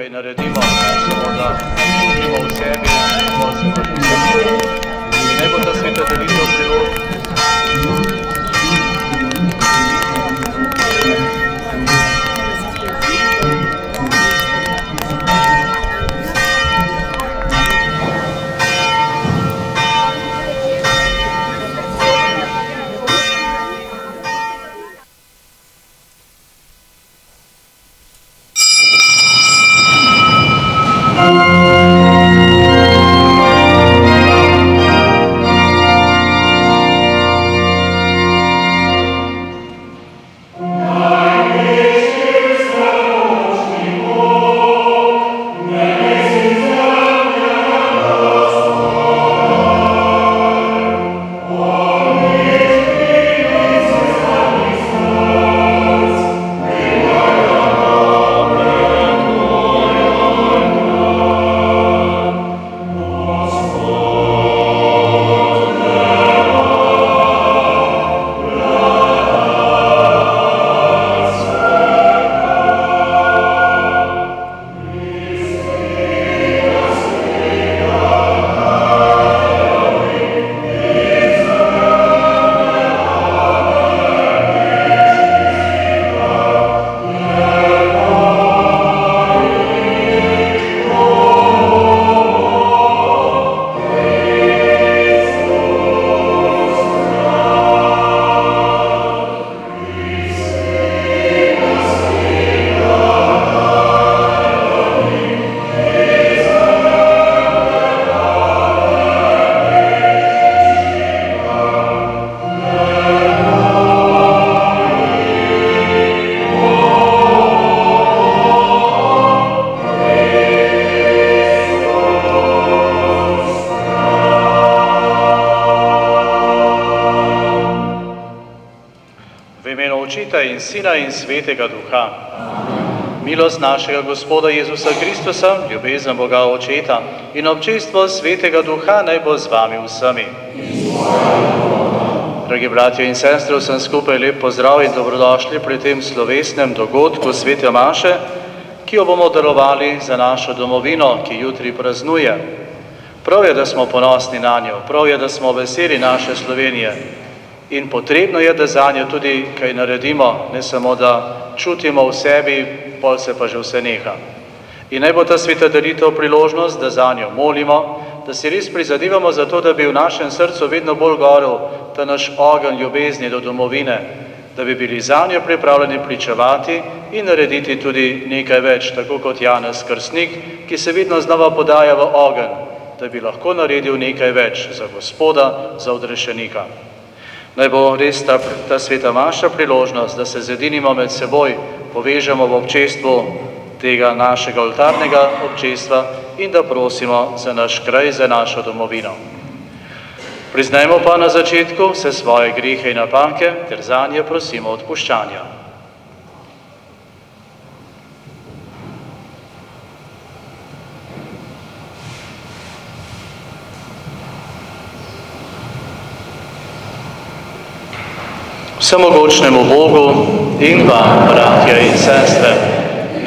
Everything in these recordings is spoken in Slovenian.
Kaj naredimo, samo da čutimo v sebi, bolj se pa že vsem. In naj bo ta sveta delitev priložnost. In Sina in Svetega Duha. Milost našega Gospoda Jezusa Kristusa, ljubezen Boga Očeta in občestvo Svetega Duha naj bo z vami vsemi. Dragi bratje in sestre, vsem skupaj lep pozdrav in dobrodošli pri tem slovesnem dogodku Svete Maše, ki jo bomo darovali za našo domovino, ki jutri praznuje. Prav je, da smo ponosni na njo, prav je, da smo veseli naše Slovenije. In potrebno je, da za njo tudi kaj naredimo, ne samo, da čutimo v sebi, pol se pa že vse neha. In naj bo ta sveta delitev priložnost, da za njo molimo, da si res prizadevamo za to, da bi v našem srcu vedno bolj gorel ta naš ogenj ljubezni do domovine, da bi bili za njo pripravljeni pričevati in narediti tudi nekaj več, tako kot Janez Krstnik, ki se vedno znova podaja v ogenj, da bi lahko naredil nekaj več za Gospoda, za odrešenika. Naj bo res ta sveta Maša priložnost, da se zedinimo med seboj, povežemo v občestvu tega našega oltarnega občestva in da prosimo za naš kraj, za našo domovino. Priznajmo pa na začetku vse svoje grehe in napake, ter zanje prosimo odpuščanja. Vsemogočnemu Bogu in vam, bratje in sestre,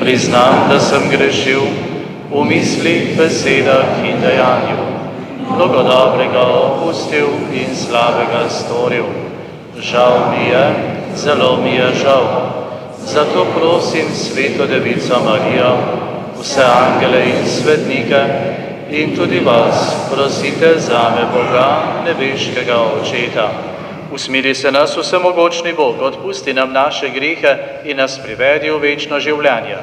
priznam, da sem grešil v mislih, besedah in dejanju, mnogo dobrega opustil in slabega storil. Žal mi je, zelo mi je žal. Zato prosim Sveto Devico Marijo, vse angele in svetnike in tudi vas prosite zame Boga, nebeškega Očeta. Usmili se nas vsemogočni Bog, odpusti nam naše grehe in nas privedi v večno življenje.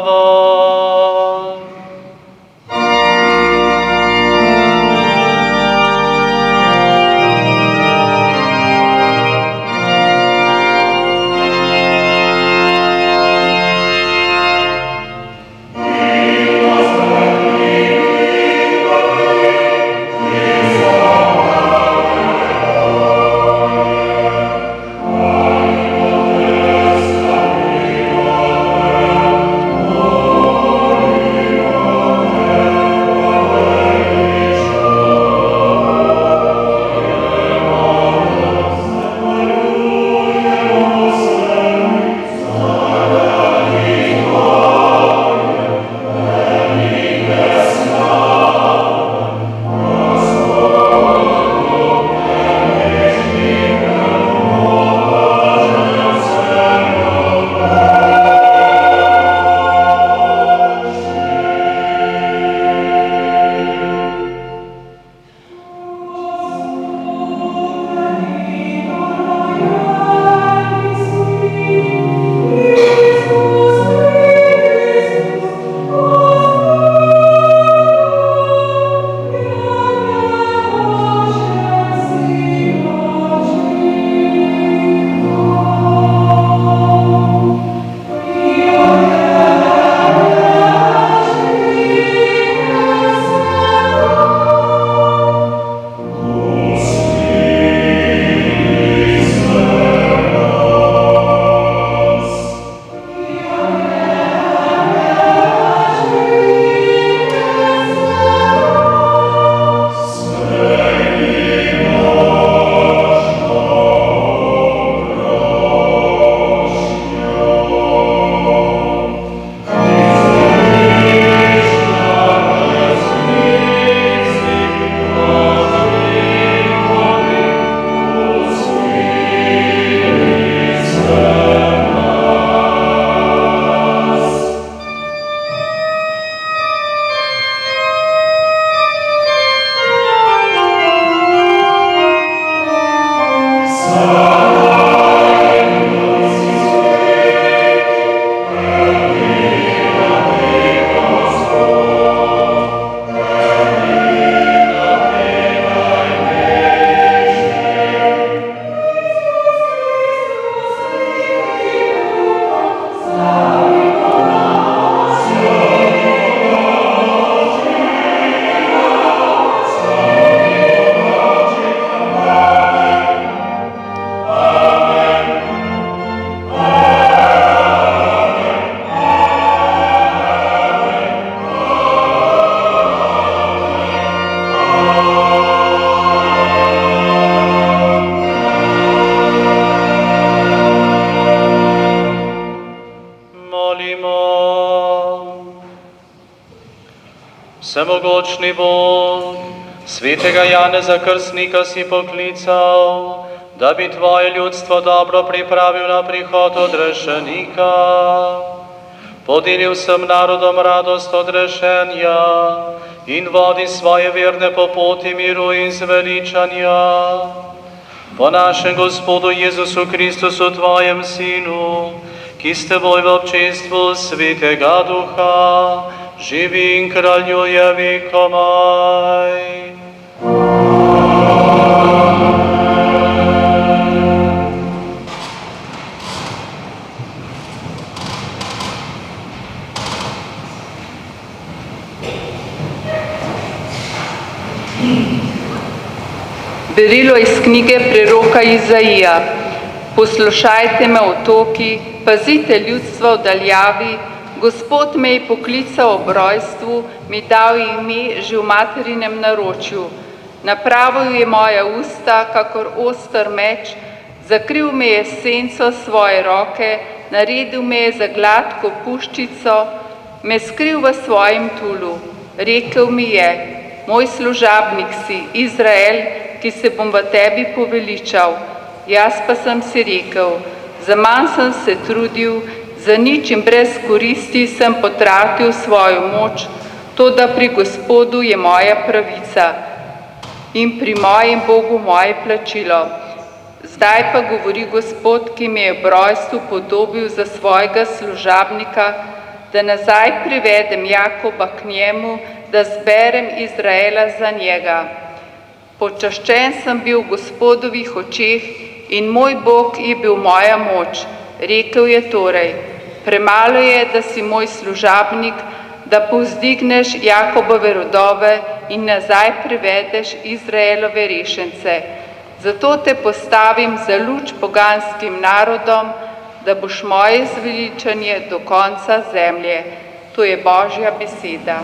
dovolj. Vsemogočni Bog, svetega Janeza Krstnika si poklical, da bi tvoje ljudstvo dobro pripravil na prihod odrešenika. Podelil sem narodom radost odrešenja in vodi svoje verne po poti miru in zveličanja. Po našem Gospodu Jezusu Kristusu, tvojem Sinu, ki s teboj v občestvu Svetega Duha živi in kraljuje vekomaj. Berilo iz knjige preroka Izaija. Poslušajte me, otoki, pazite ljudstva v daljavi. Gospod me je poklical ob rojstvu, mi dal ime že v materinem naročju. Napravil je moja usta, kakor oster meč, zakril me je senco svoje roke, naredil me je za gladko puščico, me skril v svojem tulu. Rekel mi je, moj služabnik si, Izrael, ki se bom v tebi poveličal. Jaz pa sem si rekel, zaman sem se trudil, za nič in brez koristi sem potratil svojo moč, toda pri Gospodu je moja pravica in pri mojem Bogu moje plačilo. Zdaj pa govori Gospod, ki me je v rojstvu podobil za svojega služabnika, da nazaj privedem Jakoba k njemu, da zberem Izraela za njega. Počaščen sem bil v Gospodovih očeh in moj Bog je bil moja moč. Rekel je torej, premalo je, da si moj služabnik, da povzdigneš Jakobove rodove in nazaj privedeš Izraelove rešence. Zato te postavim za luč poganskim narodom, da boš moje zveličanje do konca zemlje. To je Božja beseda.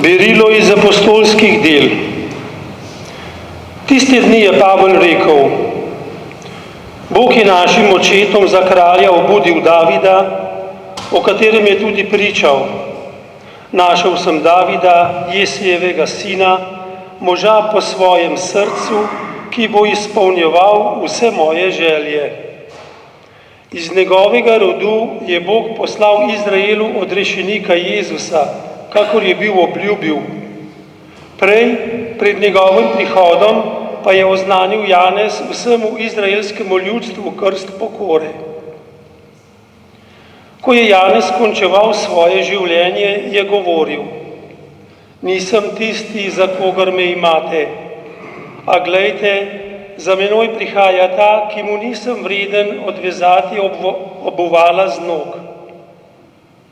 Berilo iz apostolskih del. Tiste dni je Pavel rekel, Bog je našim očetom za kralja obudil Davida, o katerem je tudi pričal. Našel sem Davida, Jesijevega sina, moža po svojem srcu, ki bo izpolnjeval vse moje želje. Iz njegovega rodu je Bog poslal Izraelu odrešenika Jezusa, kakor je bil obljubil. Prej, pred njegovim prihodom, pa je oznanil Janez vsemu izraelskemu ljudstvu krst pokore. Ko je Janez končeval svoje življenje, je govoril, nisem tisti, za kogar me imate, a glejte, za menoj prihaja ta, ki mu nisem vreden odvezati obuvala z nog.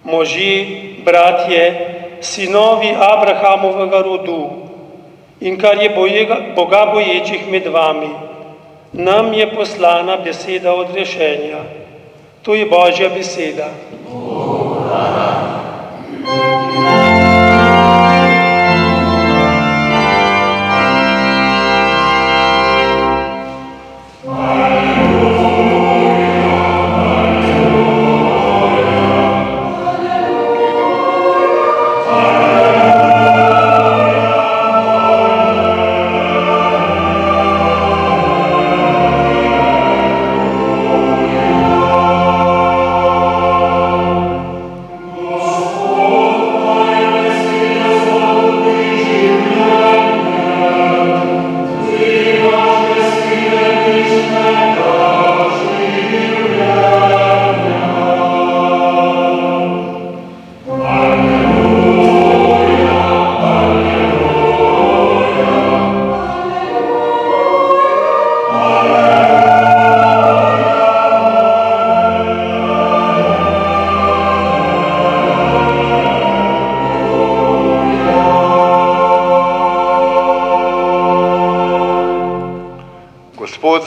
Možje, bratje, sinovi Abrahamovega rodu in kar je Boga boječih med vami, nam je poslana beseda odrešenja. To je Božja beseda. Gospod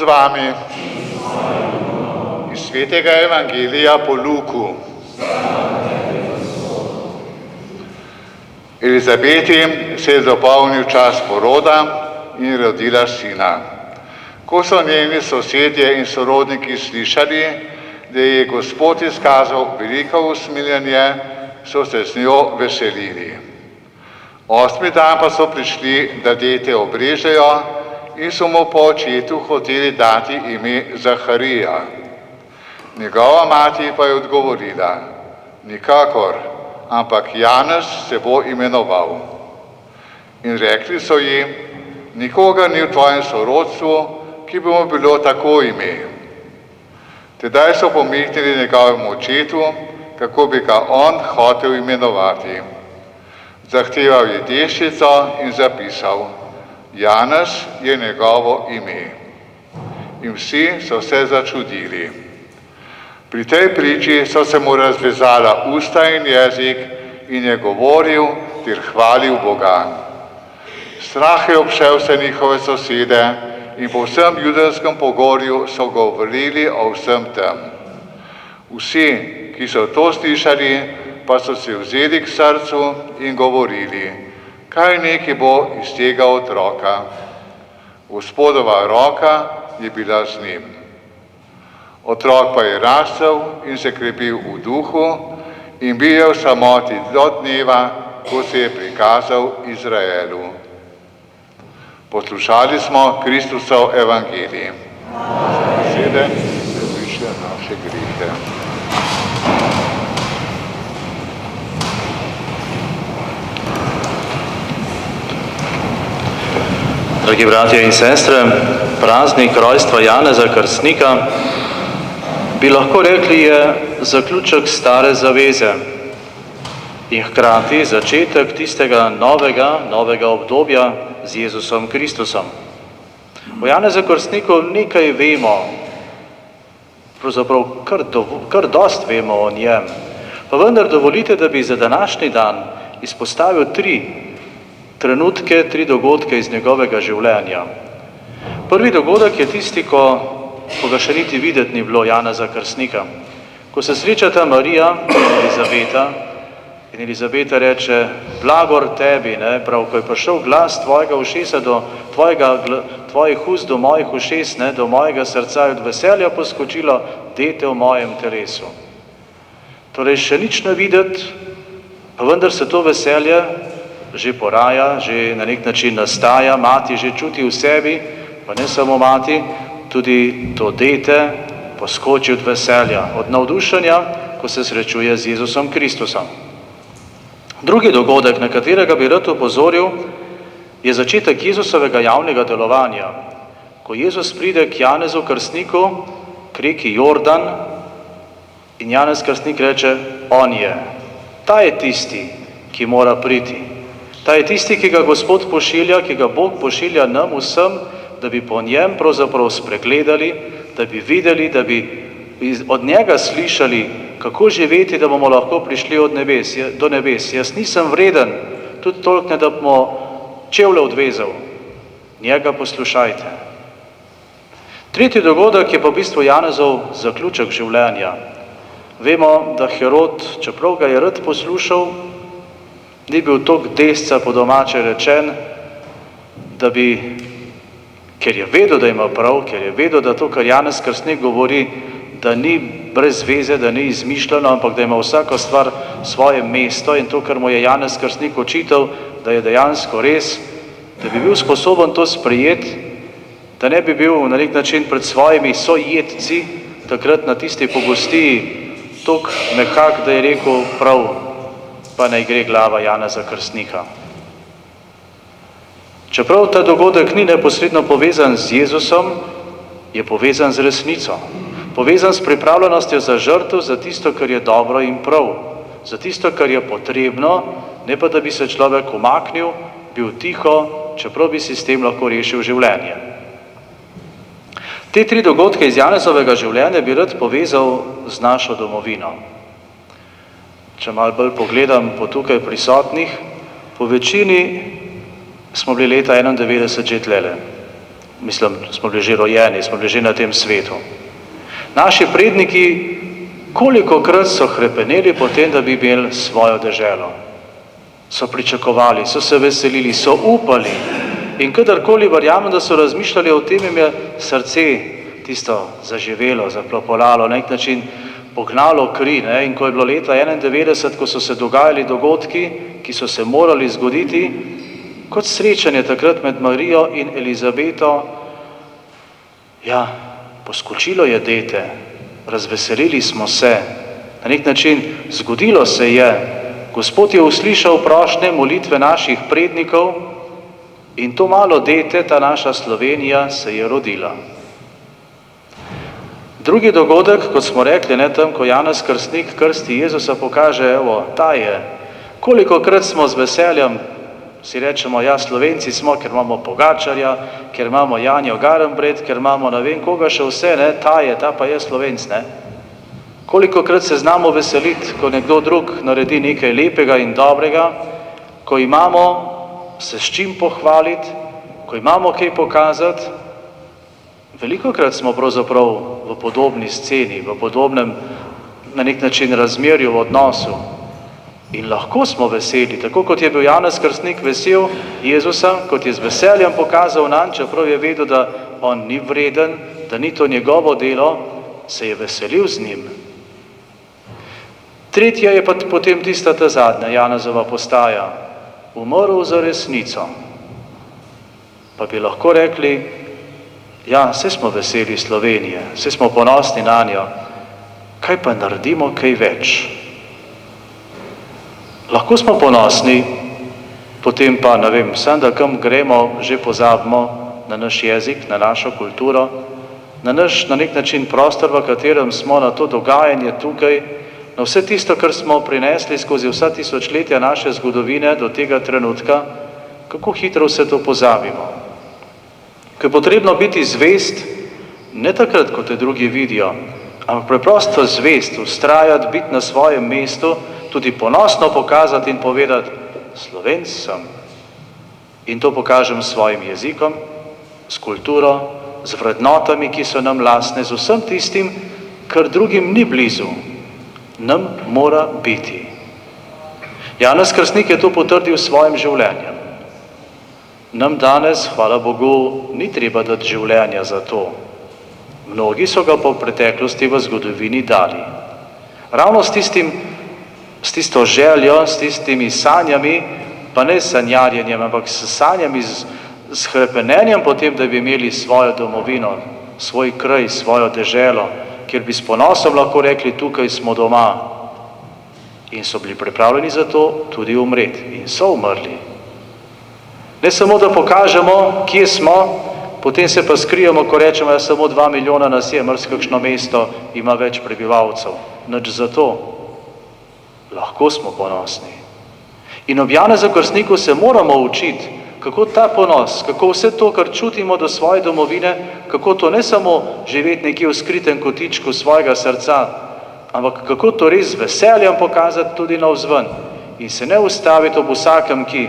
z vami. Iz svetega evangelija po Luku. Elizabeti se je dopolnil čas poroda in rodila sina. Ko so njeni sosedje in sorodniki slišali, da je Gospod izkazal veliko usmiljenje, so se z njo veselili. 8. dan pa so prišli, da dete obrežejo in so mu po očetu hoteli dati ime Zaharija. Njegova mati pa je odgovorila: nikakor, ampak Janez se bo imenoval. In rekli so ji: nikogar ni v tvojem sorodstvu, ki bi mu bilo tako ime. Tedaj so pomignili njegovemu očetu, kako bi ga on hotel imenovati. Zahteval je deščico in zapisal: Janez je njegovo ime. In vsi so se začudili. Pri tej priči so se mu razvezala usta in jezik in je govoril ter hvalil Boga. Strah je obšel vse njihove sosede in po vsem judejskem pogorju so govorili o vsem tem. Vsi, ki so to slišali, pa so se vzeli k srcu in govorili: kaj neki bo iz tega otroka? Gospodova roka je bila z njim. Otrok pa je rastel in se krepil v duhu in bil je v samoti do dneva, ko se je prikazal Izraelu. Poslušali smo Kristusov evangelij. Besede prepiše naše grehe. Dragi bratje in sestre, praznik rojstva Janeza Krstnika bi lahko rekli je zaključek stare zaveze in hkrati začetek tistega novega obdobja z Jezusom Kristusom. O Janezu Krstniku nekaj vemo, pravzaprav kar dost vemo o njem, pa vendar dovolite, da bi za današnji dan izpostavil 3 trenutke, 3 dogodke iz njegovega življenja. Prvi dogodek je tisti, ko ga še niti videti ni bilo Janeza Krstnika. Ko se srečata Marija in Elizabeta in Elizabeta reče: blagor tebi, prav, ko je prišel glas tvojega ušesa do tvojih ust do mojih ušes, do mojega srca, je od veselja poskočilo dete v mojem telesu. Torej še nič ne videti, pa vendar se to veselje že poraja, že na nek način nastaja, mati že čuti v sebi, pa ne samo mati, tudi to dete poskoči od veselja, od navdušenja, ko se srečuje z Jezusom Kristusom. Drugi dogodek, na katerega bi rad opozoril, je začetek Jezusovega javnega delovanja. Ko Jezus pride k Janezu Krstniku, k reki Jordan, in Janez Krstnik reče: on je. Ta je tisti, ki mora priti. Ta je tisti, ki ga Gospod pošilja, ki ga Bog pošilja nam vsem, da bi po njem pravzaprav spregledali, da bi videli, da bi od njega slišali, kako živeti, da bomo lahko prišli do nebes. Jaz nisem vreden, tudi toliko ne, da bomo čevlje odvezal. Njega poslušajte. Tretji dogodek je pa v bistvu Janezov zaključek življenja. Vemo, da Herod, čeprav ga je rad poslušal, ni bil toliko desca, po domače rečen, da bi, ker je vedel, da ima prav, ker je vedel, da to, kar Janez Krstnik govori, da ni brez veze, da ni izmišljeno, ampak da ima vsaka stvar svoje mesto in to, kar mu je Janez Krstnik očital, da je dejansko res, da bi bil sposoben to sprejeti, da ne bi bil na nek način pred svojimi sojedci, takrat na tisti pogostiji, toliko mehak, da je rekel: prav, pa naj gre glava Janeza Krstnika. Čeprav ta dogodek ni neposredno povezan z Jezusom, je povezan z resnico. Povezan s pripravljenostjo za žrtev, za tisto, kar je dobro in prav. Za tisto, kar je potrebno, ne pa da bi se človek umaknil, bil tiho, čeprav bi si s tem lahko rešil življenje. Te 3 dogodke iz Janezovega življenja bi rad povezal z našo domovino. Če malo bolj pogledam po tukaj prisotnih, po večini smo bili leta 91 že tlele. Mislim, smo bili že rojeni, smo bili že na tem svetu. Naši predniki kolikokrat so hrepeneli po tem, da bi imeli svojo deželo. So pričakovali, so se veselili, so upali in kadarkoli verjamem, da so razmišljali o tem, jim je srce tisto zaživelo, zaplopolalo, na nek način pognalo kri. Ne? In ko je bilo leta 1991, ko so se dogajali dogodki, ki so se morali zgoditi, kot srečanje takrat med Marijo in Elizabeto, ja, poskočilo je dete, razveselili smo se, na nek način zgodilo se je, Gospod je uslišal prošnje molitve naših prednikov in to malo dete, ta naša Slovenija, se je rodila. Drugi dogodek, kot smo rekli, ne, tam, ko Janez Krstnik krsti Jezusa, pokaže, evo, ta je. Kolikokrat smo z veseljem, si rečemo, ja, Slovenci smo, ker imamo Pogačarja, ker imamo Janjo Garnbret, ker imamo ne vem koga še vse, ne, ta je, ta pa je Slovenc, ne. Kolikokrat se znamo veseliti, ko nekdo drug naredi nekaj lepega in dobrega, ko imamo se s čim pohvaliti, ko imamo kaj pokazati. Velikokrat smo pravzaprav v podobni sceni, v podobnem na nek način razmerju v odnosu. In lahko smo veseli, tako kot je bil Janez Krstnik vesel Jezusa, kot je z veseljem pokazal nanj, čeprav je vedel, da on ni vreden, da ni to njegovo delo, se je veselil z njim. Tretja je pa potem tista ta zadnja, Janezova postaja, umrl za resnico. Pa bi lahko rekli, ja, vse smo veseli Slovenije, vse smo ponosni na njo, kaj pa naredimo kaj več? Lahko smo ponosni, potem pa, ne vem, sem da kam gremo, že pozabimo na naš jezik, na našo kulturo, na naš, na nek način prostor, v katerem smo, na to dogajanje tukaj, na vse tisto, kar smo prinesli skozi vsa tisočletja naše zgodovine do tega trenutka, kako hitro vse to pozabimo. Ko je potrebno biti zvest, ne takrat, ko te drugi vidijo, ampak preprosto zvest, vztrajati, biti na svojem mestu, tudi ponosno pokazati in povedati, Slovenc sem. In to pokažem s svojim jezikom, s kulturo, z vrednotami, ki so nam lastne, z vsem tistim, kar drugim ni blizu, nam mora biti. Janez Krstnik je to potrdil s svojim življenjem. Nam danes, hvala Bogu, ni treba dati življenja za to. Mnogi so ga po preteklosti v zgodovini dali. Ravno s tisto željo, s tistimi sanjami, pa ne sanjarjenjem, ampak s sanjami, s hrepenenjem potem, da bi imeli svojo domovino, svoj kraj, svojo deželo, kjer bi s ponosom lahko rekli, tukaj smo doma. In so bili pripravljeni za to tudi umreti. In so umrli. Ne samo, da pokažemo, kje smo, potem se pa skrijemo, ko rečemo, da samo 2 milijona nas je, marsikakšno mesto ima več prebivalcev. Nič za to. Lahko smo ponosni. In ob Janezu Krstniku se moramo učiti, kako ta ponos, kako vse to, kar čutimo do svoje domovine, kako to ne samo živeti nekje v skritem kotičku svojega srca, ampak kako to res z veseljem pokazati tudi navzven in se ne ustaviti ob vsakem, ki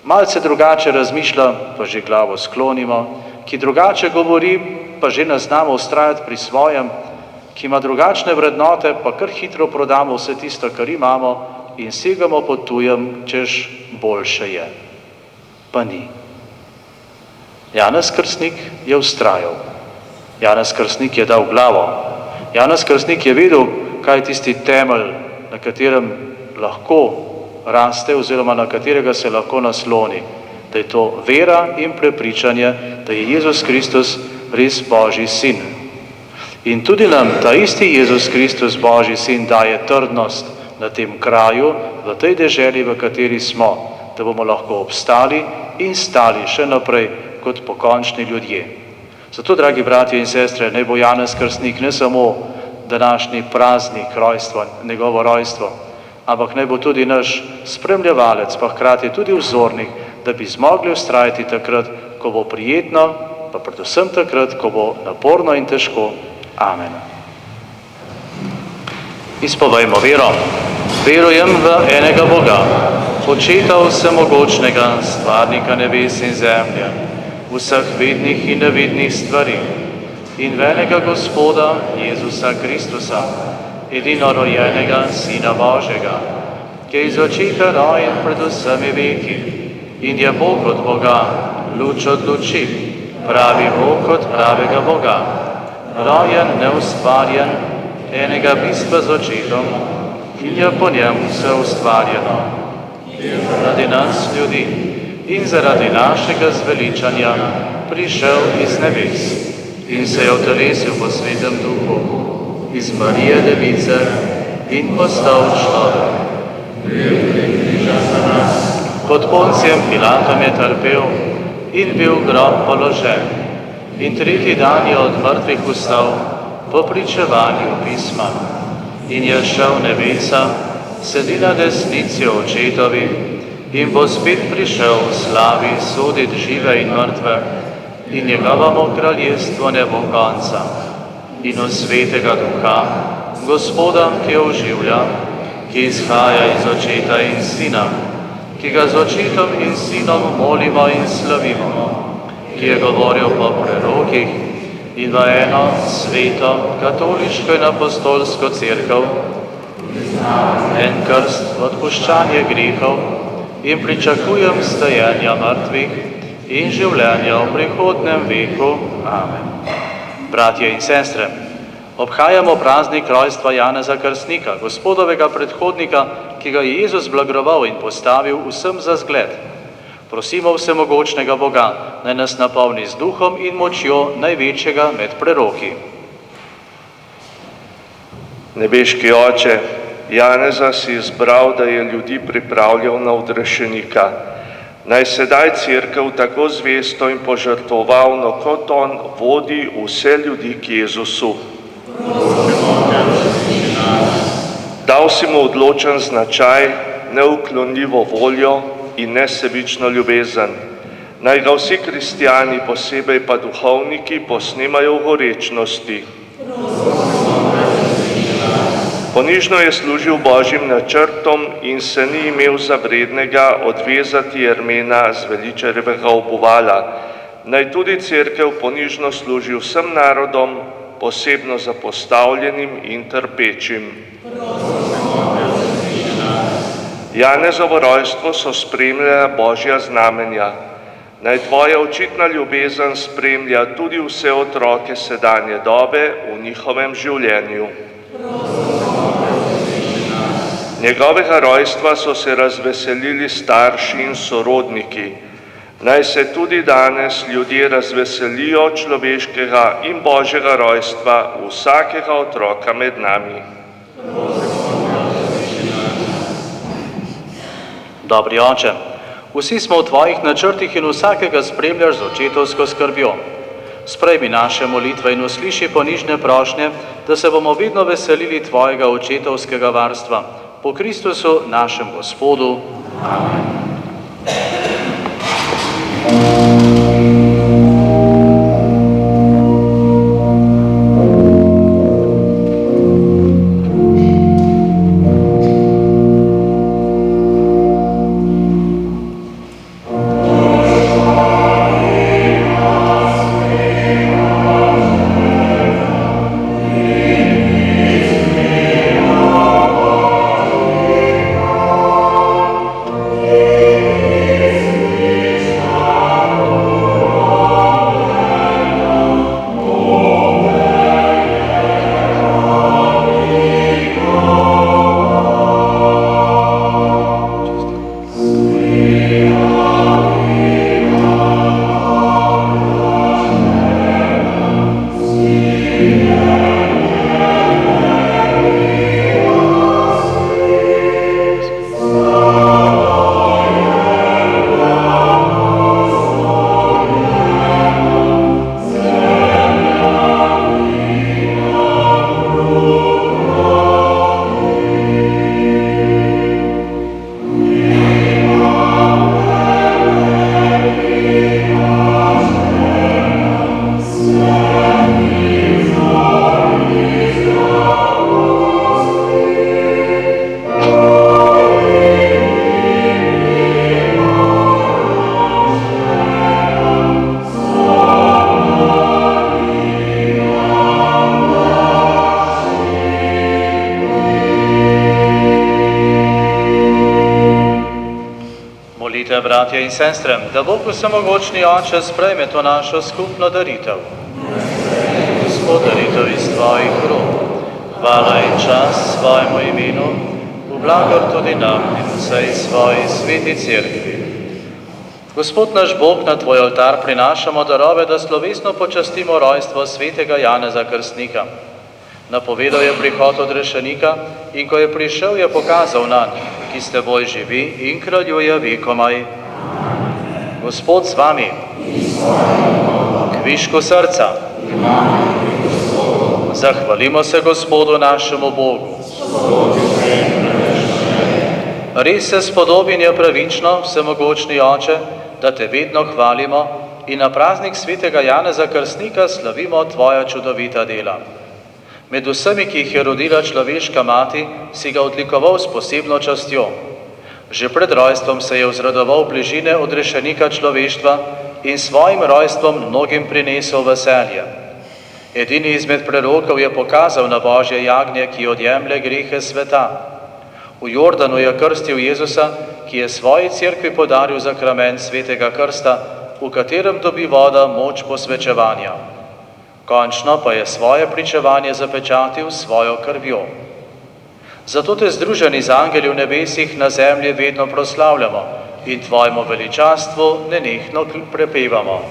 malce drugače razmišlja, pa že glavo sklonimo, ki drugače govori, pa že ne znamo ustrajati pri svojem, ki ima drugačne vrednote, pa kar hitro prodamo vse tisto, kar imamo in segamo po tujem, češ boljše je. Pa ni. Janez Krstnik je vztrajal. Janez Krstnik je dal glavo. Janez Krstnik je vedel, kaj je tisti temelj, na katerem lahko raste oziroma na katerega se lahko nasloni. Da je to vera in prepričanje, da je Jezus Kristus res Božji sin. In tudi nam ta isti Jezus Kristus, Božji sin, daje trdnost na tem kraju, v tej deželi, v kateri smo, da bomo lahko obstali in stali še naprej kot pokončni ljudje. Zato, dragi bratje in sestre, naj bo Janez Krstnik ne samo današnji praznik rojstva, njegovo rojstvo, ampak naj bo tudi naš spremljevalec, pa hkrati tudi vzornik, da bi zmogli vztrajati takrat, ko bo prijetno, pa predvsem takrat, ko bo naporno in težko. Amen. Izpovejmo vero. Verujem v enega Boga, Očeta vsemogočnega, stvarnika nebes in zemlje, vseh vidnih in nevidnih stvari in velikega Gospoda Jezusa Kristusa, edinorojenega Sina Božjega, ki je iz očeta rojen pred vsemi veki in je Bog od Boga, luč od luči, pravi Bog od pravega Boga, rojen, neustvarjen, enega bistva z očetom in je po njemu vse ustvarjeno. Zaradi nas ljudi in zaradi našega zveličanja prišel iz nebes in se je otelesil po Svetem Duhu, iz Marije Device in postal človek. Pod Poncijem Pilatom je trpel in bil v grob položen in tretji dan je od mrtvih vstal po pričevanju pisma in je šel v nebesa, sedi na desnici očetovi in bo spet prišel v slavi soditi žive in mrtve in njegovemu kraljestvu ne bo konca. In v Svetega Duha, Gospoda, ki oživlja, ki izhaja iz očeta in sina, ki ga z očetom in sinom molimo in slavimo, ki je govoril po prerokih in v eno sveto, katoliško in apostolsko cerkev, en krst v odpuščanje grehov in pričakujem stajenja mrtvih in življenja v prihodnem veku. Amen. Bratje in sestre, obhajamo praznik rojstva Janeza Krstnika, Gospodovega predhodnika, ki ga je Jezus blagoval in postavil vsem za zgled. Prosimo vsemogočnega Boga, naj nas napolni z duhom in močjo največjega med preroki. Nebeški Oče, Janeza si izbral, da je ljudi pripravljal na odrešenika. Naj sedaj Cerkev tako zvesto in požrtvovalno kot on vodi vse ljudi k Jezusu. Dal si mu odločen značaj, neuklonljivo voljo in nesebično ljubezen. Naj ga vsi kristijani, posebej pa duhovniki, posnemajo v gorečnosti. Ponižno je služil Božjim načrtom in se ni imel za vrednega odvezati jermena z veličarjevega obuvala. Naj tudi Cerkev ponižno služi vsem narodom, posebno zapostavljenim in trpečim. Janezovo rojstvo so spremljala Božja znamenja. Naj tvoja očitna ljubezen spremlja tudi vse otroke sedanje dobe v njihovem življenju. Njegovega rojstva so se razveselili starši in sorodniki. Naj se tudi danes ljudje razveselijo človeškega in Božjega rojstva vsakega otroka med nami. Dobri Oče, vsi smo v tvojih načrtih in vsakega spremljaš z očetovsko skrbjo. Sprejmi naše molitve in usliši ponižne prošnje, da se bomo vedno veselili tvojega očetovskega varstva. Po Kristusu, našem Gospodu. Amen. Dovolite, bratje in sestre, da Bog vsemogočni Oče sprejme to našo skupno daritev. Gospod, daritev iz tvojih rok, hvala in čas svojemu imenu, v blagor tudi nam in vsej svoji sveti cerkvi. Gospod naš Bog, na tvoj oltar prinašamo darove, da slovesno počastimo rojstvo svetega Janeza Krstnika. Napovedal je prihod odrešenika in ko je prišel, je pokazal nanj, ki s teboj živi in kraljuje vekomaj. Gospod z vami, kvišku srca, zahvalimo se Gospodu našemu Bogu. Res se spodobi in je pravično, vsemogočni Oče, da te vedno hvalimo in na praznik svetega Janeza Krstnika slavimo tvoja čudovita dela. Med vsemi, ki jih je rodila človeška mati, si ga odlikoval s posebno častjo. Že pred rojstvom se je vzradoval bližine odrešenika človeštva in svojim rojstvom mnogim prinesel veselje. Edini izmed prerokov je pokazal na Božje jagnje, ki odjemlje grehe sveta. V Jordanu je krstil Jezusa, ki je svoji cerkvi podaril zakrament svetega krsta, v katerem dobi voda moč posvečevanja. Končno pa je svoje pričevanje zapečatil s svojo krvjo. Zato te združeni z angeli v nebesih na zemlji vedno proslavljamo in tvojemu veličastvu nenehno prepevamo.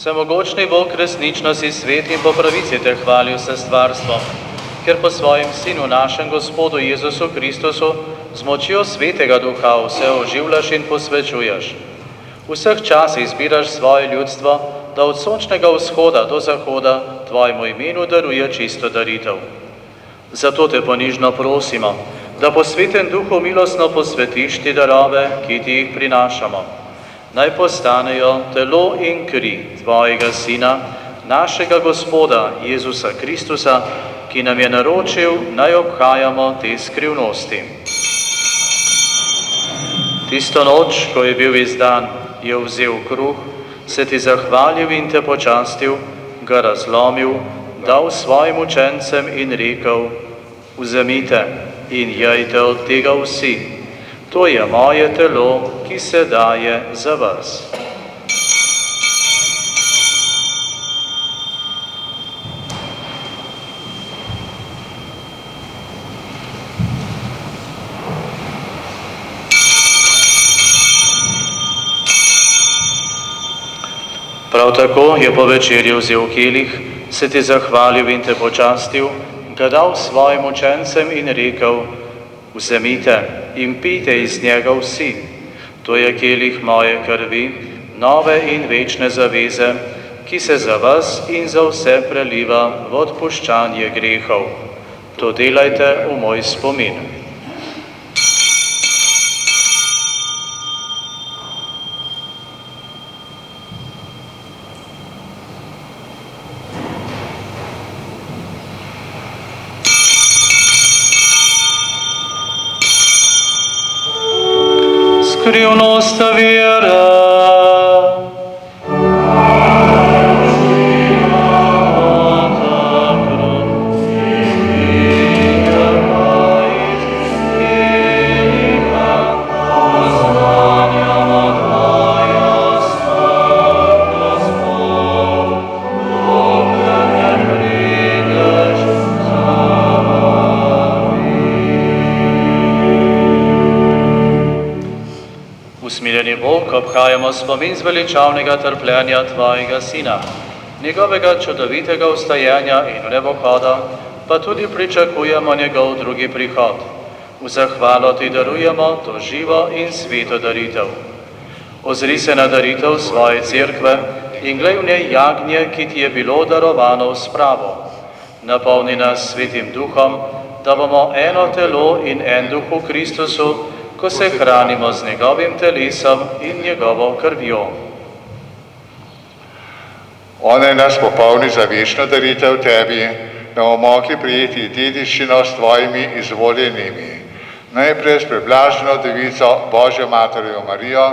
Vsemogočni Bog, resnično si svet in po pravici te hvali vse stvarstvo, ker po svojim Sinu, našem Gospodu Jezusu Kristusu, z močjo Svetega Duha vse oživljaš in posvečuješ. V vseh časih zbiraš svoje ljudstvo, da od sončnega vzhoda do zahoda tvojemu imenu daruje čisto daritev. Zato te ponižno prosimo, da po Svetem Duhu milostno posvetiš te darove, ki ti jih prinašamo. Naj postanejo telo in kri tvojega Sina, našega Gospoda Jezusa Kristusa, ki nam je naročil, naj obhajamo te skrivnosti. Tisto noč, ko je bil izdan, je vzel kruh, se ti zahvalil in te počastil, ga razlomil, dal svojim učencem in rekel: vzemite in jejte od tega vsi. To je moje telo, ki se daje za vas. Prav tako je po večerji vzel kelih, se ti zahvalil in te počastil, ga dal svojim učencem in rekel: vzemite in pijte iz njega vsi. To je kelih moje krvi, nove in večne zaveze, ki se za vas in za vse preliva v odpuščanje grehov. To delajte v moj spomin. Skrivnost vere. Usmiljeni Bog, obhajamo spomin zveličavnega trpljenja Tvojega Sina, njegovega čudovitega vstajanja in vnebohoda, pa tudi pričakujemo njegov drugi prihod. V zahvalo Ti darujemo to živo in sveto daritev. Ozri se na daritev svoje cerkve in glej v njej jagnje, ki Ti je bilo darovano v spravo. Napolni nas Svetim Duhom, da bomo eno telo in en duh v Kristusu, ko se hranimo z njegovim telesom in njegovo krvjo. Onaj nas popolni za večno daritev Tebi, da bomo mogli prijeti dediščino s Tvojimi izvoljenimi. Najprej s preblaženo devico Božjo Materjo Marijo,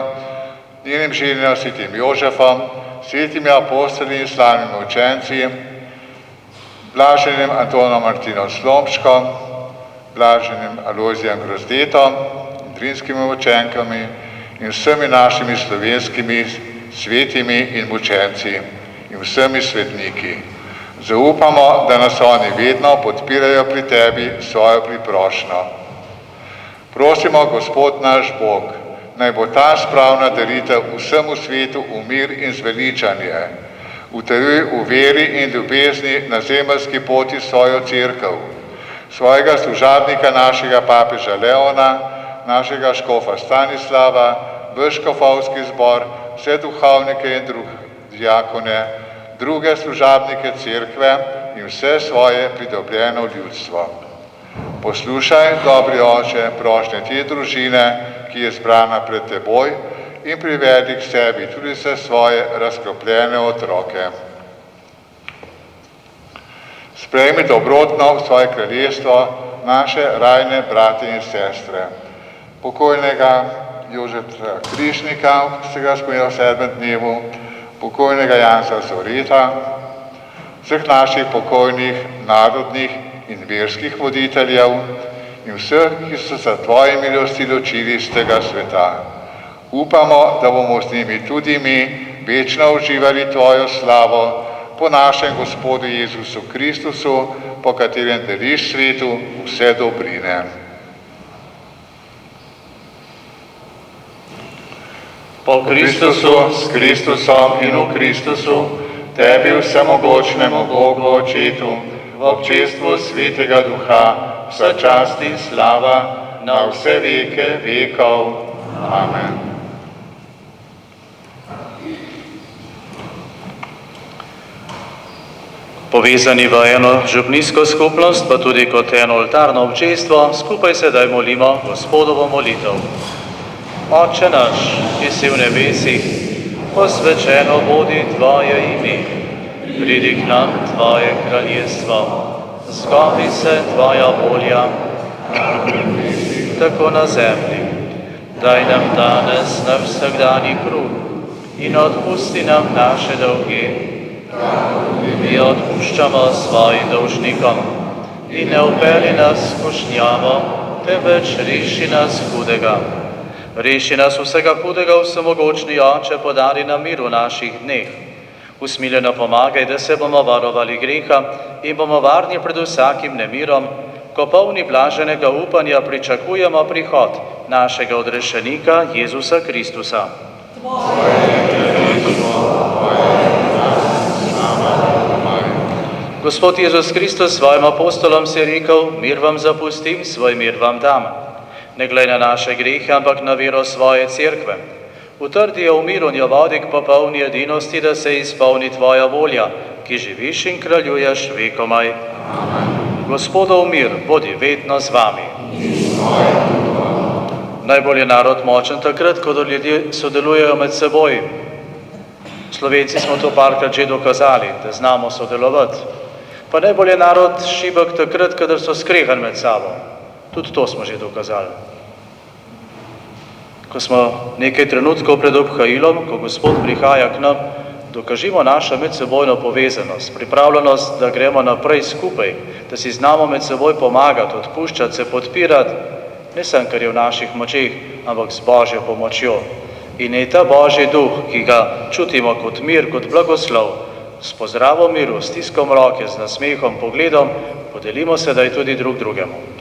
njenim ženom Svetim Jožefom, svetimi apostoli in slavnimi učenci, blaženim Antonom Martinom Slomškom, blaženim Alojzijem Grozdetom, drinskimi učenkami in vsemi našimi slovenskimi svetimi in mučenci in vsemi svetniki. Zaupamo, da nas oni vedno podpirajo pri Tebi svojo priprošnjo. Prosimo, Gospod naš Bog, naj bo ta spravna daritev vsemu svetu v mir in zveličanje. Utrjuj v veri in ljubezni na zemeljski poti svojo cerkev, svojega služabnika našega papeža Leona, našega škofa Stanislava, vaš škofovski zbor, vse duhovnike in diakone, druge služabnike cerkve in vse svoje pridobljeno ljudstvo. Poslušaj, dobri Oče, prošnje te družine, ki je zbrana pred Teboj, in privedi k sebi tudi vse svoje razkropljene otroke. Sprejmi dobrotno v svoje kraljestvo naše rajne brate in sestre, pokojnega Jožeta Krišnika, ki se ga spominjal v 7. dnevu, pokojnega Jansa Zoreta, vseh naših pokojnih narodnih in verskih voditeljev in vseh, ki so se Tvoje milosti ločili iz tega sveta. Upamo, da bomo z njimi tudi mi večno uživali Tvojo slavo po našem Gospodu Jezusu Kristusu, po katerem deliš svetu vse dobrine. Po Kristusu, s Kristusom in v Kristusu, Tebi vsemogočnemu Bogu Očetu, v občestvu Svetega Duha, vsa čast in slava na vse veke vekov. Amen. Povezani v eno župnijsko skupnost, pa tudi kot eno oltarno občestvo, skupaj sedaj molimo Gospodovo molitev. Oče naš, ki si v nebesih, posvečeno bodi Tvoje ime. Pridi k nam Tvoje kraljestvo, zgodi se Tvoja volja, tako na zemlji. Daj nam danes naš vsakdanji kruh in odpusti nam naše dolge, mi odpuščamo svojim dolžnikom in ne vpelji nas v skušnjavo, temveč reši nas hudega. Reši nas vsega hudega, vsemogočni Oče, podari nam mir v naših dneh. Usmiljeno pomagaj, da se bomo varovali greha in bomo varni pred vsakim nemirom, ko polni blaženega upanja pričakujemo prihod našega odrešenika Jezusa Kristusa. Gospod Jezus Kristus svojim apostolom si je rekel, mir vam zapustim, svoj mir vam dam. Ne glej na naše grehe, ampak na vero svoje cerkve. Utrdi jo v miru vodi k popolni edinosti, da se izpolni tvoja volja, ki živiš in kraljuješ vekomaj. Gospodov mir, bodi vedno z vami. Najbolj je narod močen takrat, ko ljudje sodelujejo med seboj. Slovenci smo to parkrat že dokazali, da znamo sodelovati. Pa najbolj je narod šibek takrat, kadar so skregani med sabo. Tudi to smo že dokazali. Ko smo nekaj trenutkov pred obhajilom, ko Gospod prihaja k nam, dokažimo našo medsebojno povezanost, pripravljenost, da gremo naprej skupaj, da si znamo med seboj pomagati, odpuščati se, podpirati, ne samo, kar je v naših močeh, ampak z Božjo pomočjo. In je ta Božji duh, ki ga čutimo kot mir, kot blagoslov, s pozdravom miru, stiskom roke, z nasmehom, pogledom, podelimo sedaj tudi drug drugemu.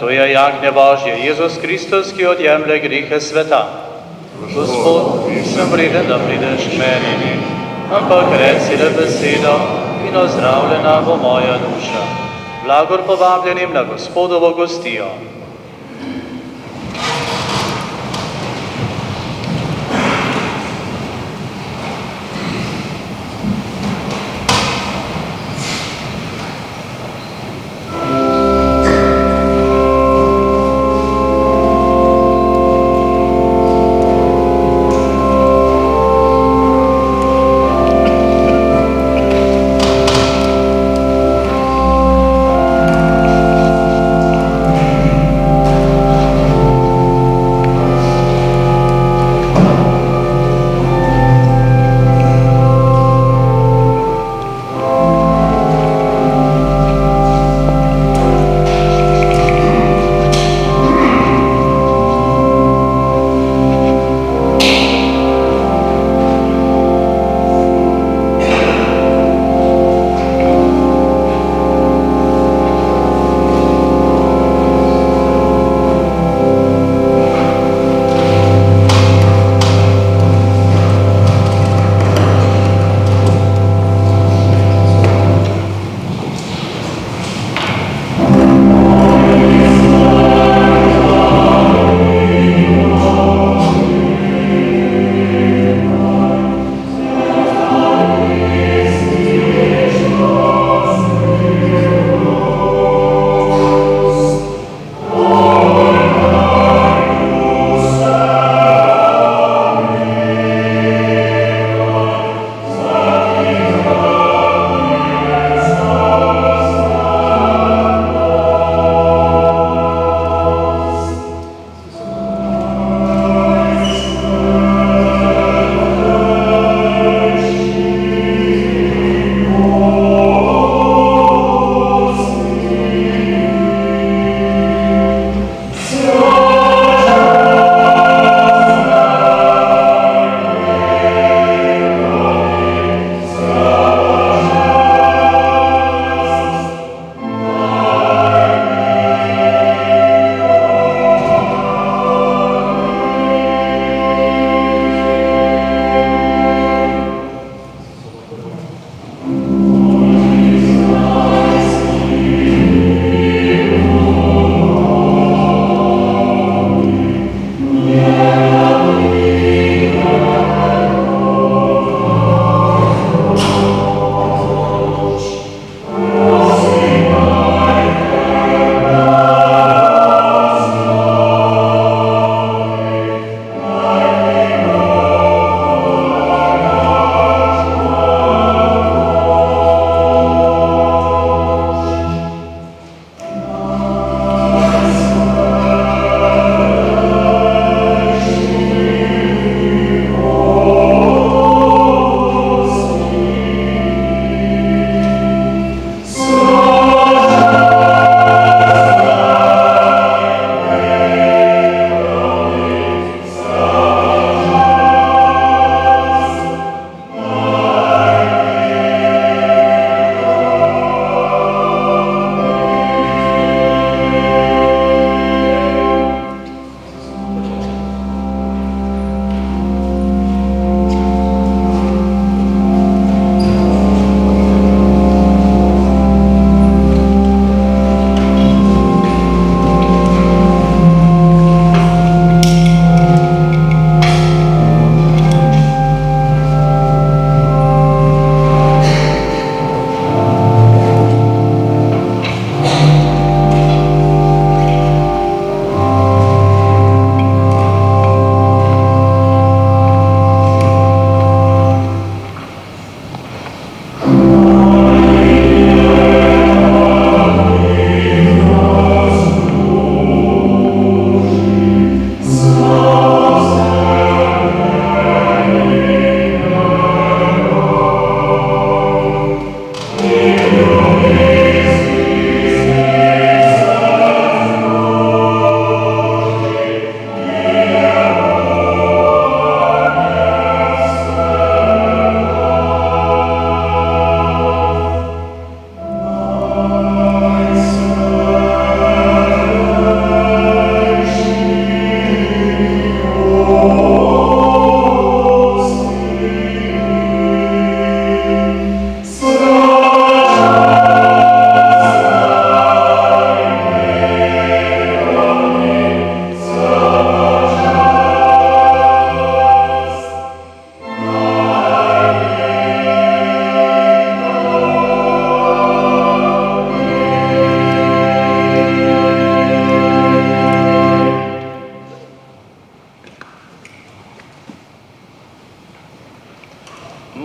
To je jagnje Božje, Jezus Kristus, ki odjemlje grehe sveta. Gospod, nisem vreden, da prideš k meni, ampak reci le besedo in ozdravljena bo moja duša. Blagor povabljenim na Gospodovo gostijo.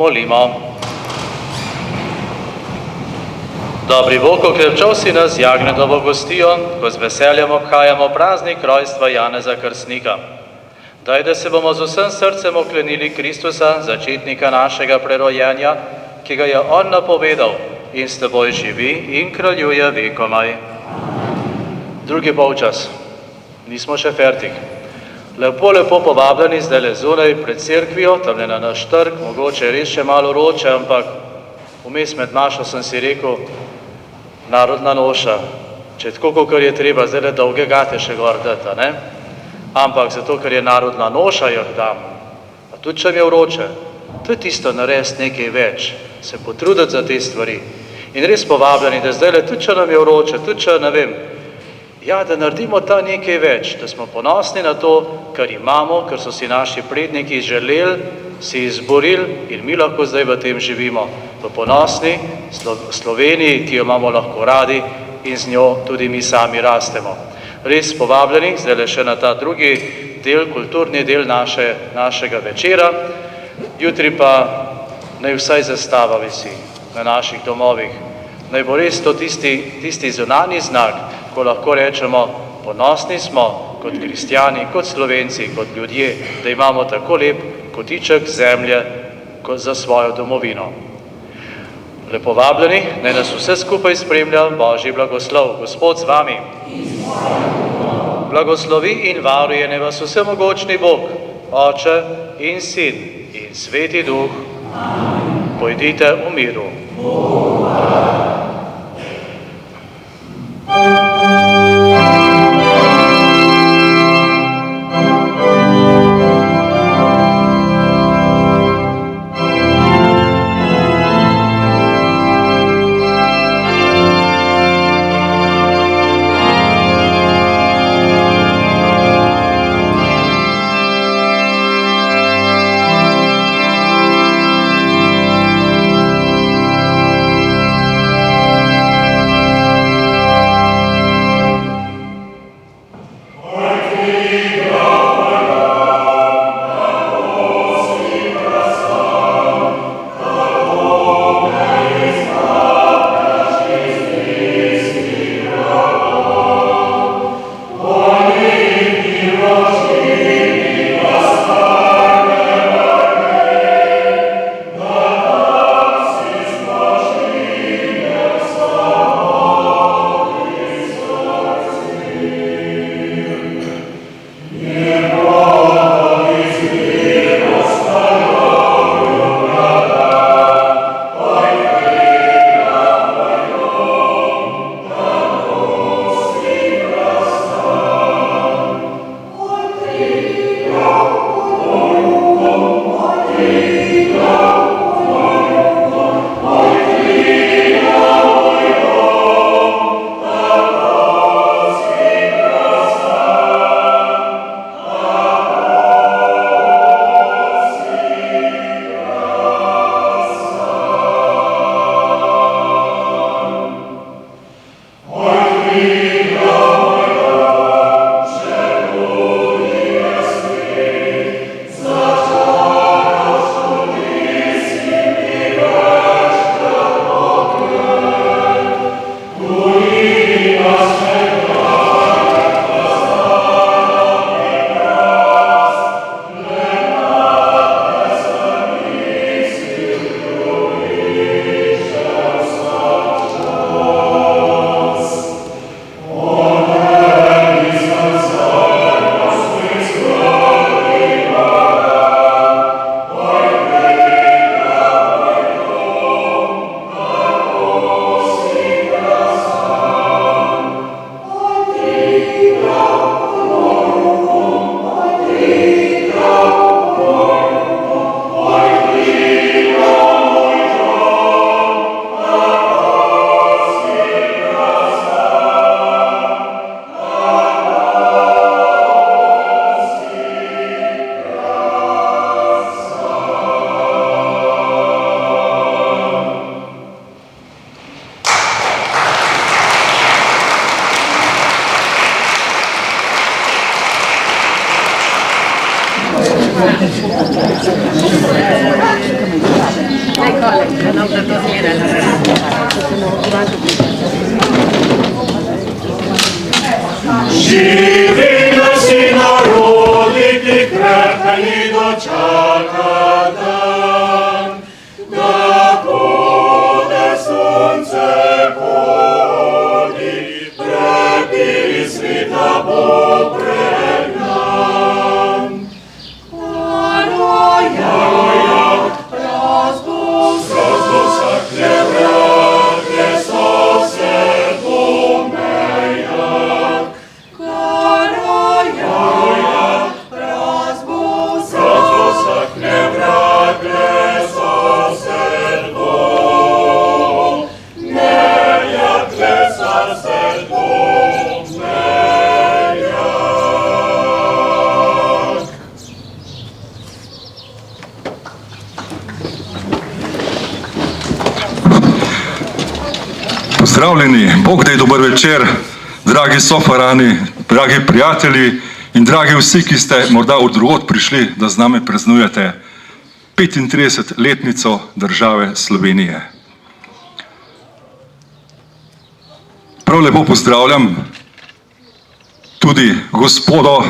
Molimo. Dobri Bog, okrepčal si nas z Jagnetovo gostijo, ko z veseljem obhajamo praznik rojstva Janeza Krstnika. Daj, da se bomo z vsem srcem oklenili Kristusa, začetnika našega prerojenja, ki ga je On napovedal in s teboj živi in kraljuje vekomaj. Drugi polčas. Nismo še fertik. Lepo povabljeni zdaj le zunaj pred cerkvijo, tam na naš trg, mogoče res še malo vroče, ampak vmes med mašo sem si rekel, narodna noša, če tako, kot je treba, zdaj le dolge gate še gor dati, ne? Ampak zato, ker je narodna noša, jo dam, pa tudi če mi je vroče, to je tisto narediti nekaj več, se potruditi za te stvari. In res povabljeni, da zdaj le tudi, če nam je vroče, tudi če, ne vem, ja, da naredimo ta nekaj več, da smo ponosni na to, kar imamo, kar so si naši predniki želeli, si izborili in mi lahko zdaj v tem živimo, v ponosni Sloveniji, ki jo imamo lahko radi in z njo tudi mi sami rastemo. Res povabljeni, zdaj le še na ta drugi del, kulturni del našega večera, jutri pa naj vsaj zastava visi na naših domovih. Naj bo res to tisti zunanji znak, ko lahko rečemo, ponosni smo kot kristjani, kot Slovenci, kot ljudje, da imamo tako lep kotiček zemlje kot za svojo domovino. Lepo vabljeni, naj nas vse skupaj spremlja Božji blagoslov. Gospod z vami. Blagoslovi in varuje naj vas vsemogočni Bog, Oče in Sin in Sveti Duh. Pojdite v miru. Živela si narodi, ki krepeni dočaka dan, da bude sonce podi, prepiri sveta bo pregnan. Paroja, prazdo sakle vrate, sosed bo mejak. Paroja, prazdo sakle vrate, sosed bo mejak, sosed bo mejak. Pozdravljeni, Bog daj dober večer, dragi sofarani, dragi prijatelji in dragi vsi, ki ste morda od drugod prišli, da z nami praznujete 35-letnico države Slovenije. Prav lepo pozdravljam tudi gospodo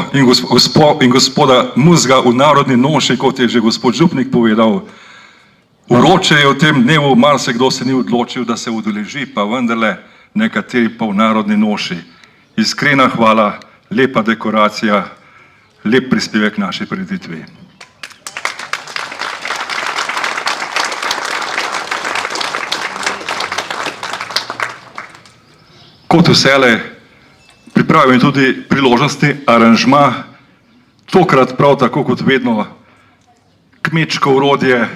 in gospoda Muzga v narodni noši, kot je že gospod župnik povedal. Vroče je v tem dnevu, marsikdo se ni odločil, da se udeleži, pa vendarle nekateri pa v narodni noši. Iskrena hvala, lepa dekoracija, lep prispevek naši prireditvi. Kot vselej pripravim tudi priložnostni aranžma, tokrat prav tako kot vedno kmečko orodje,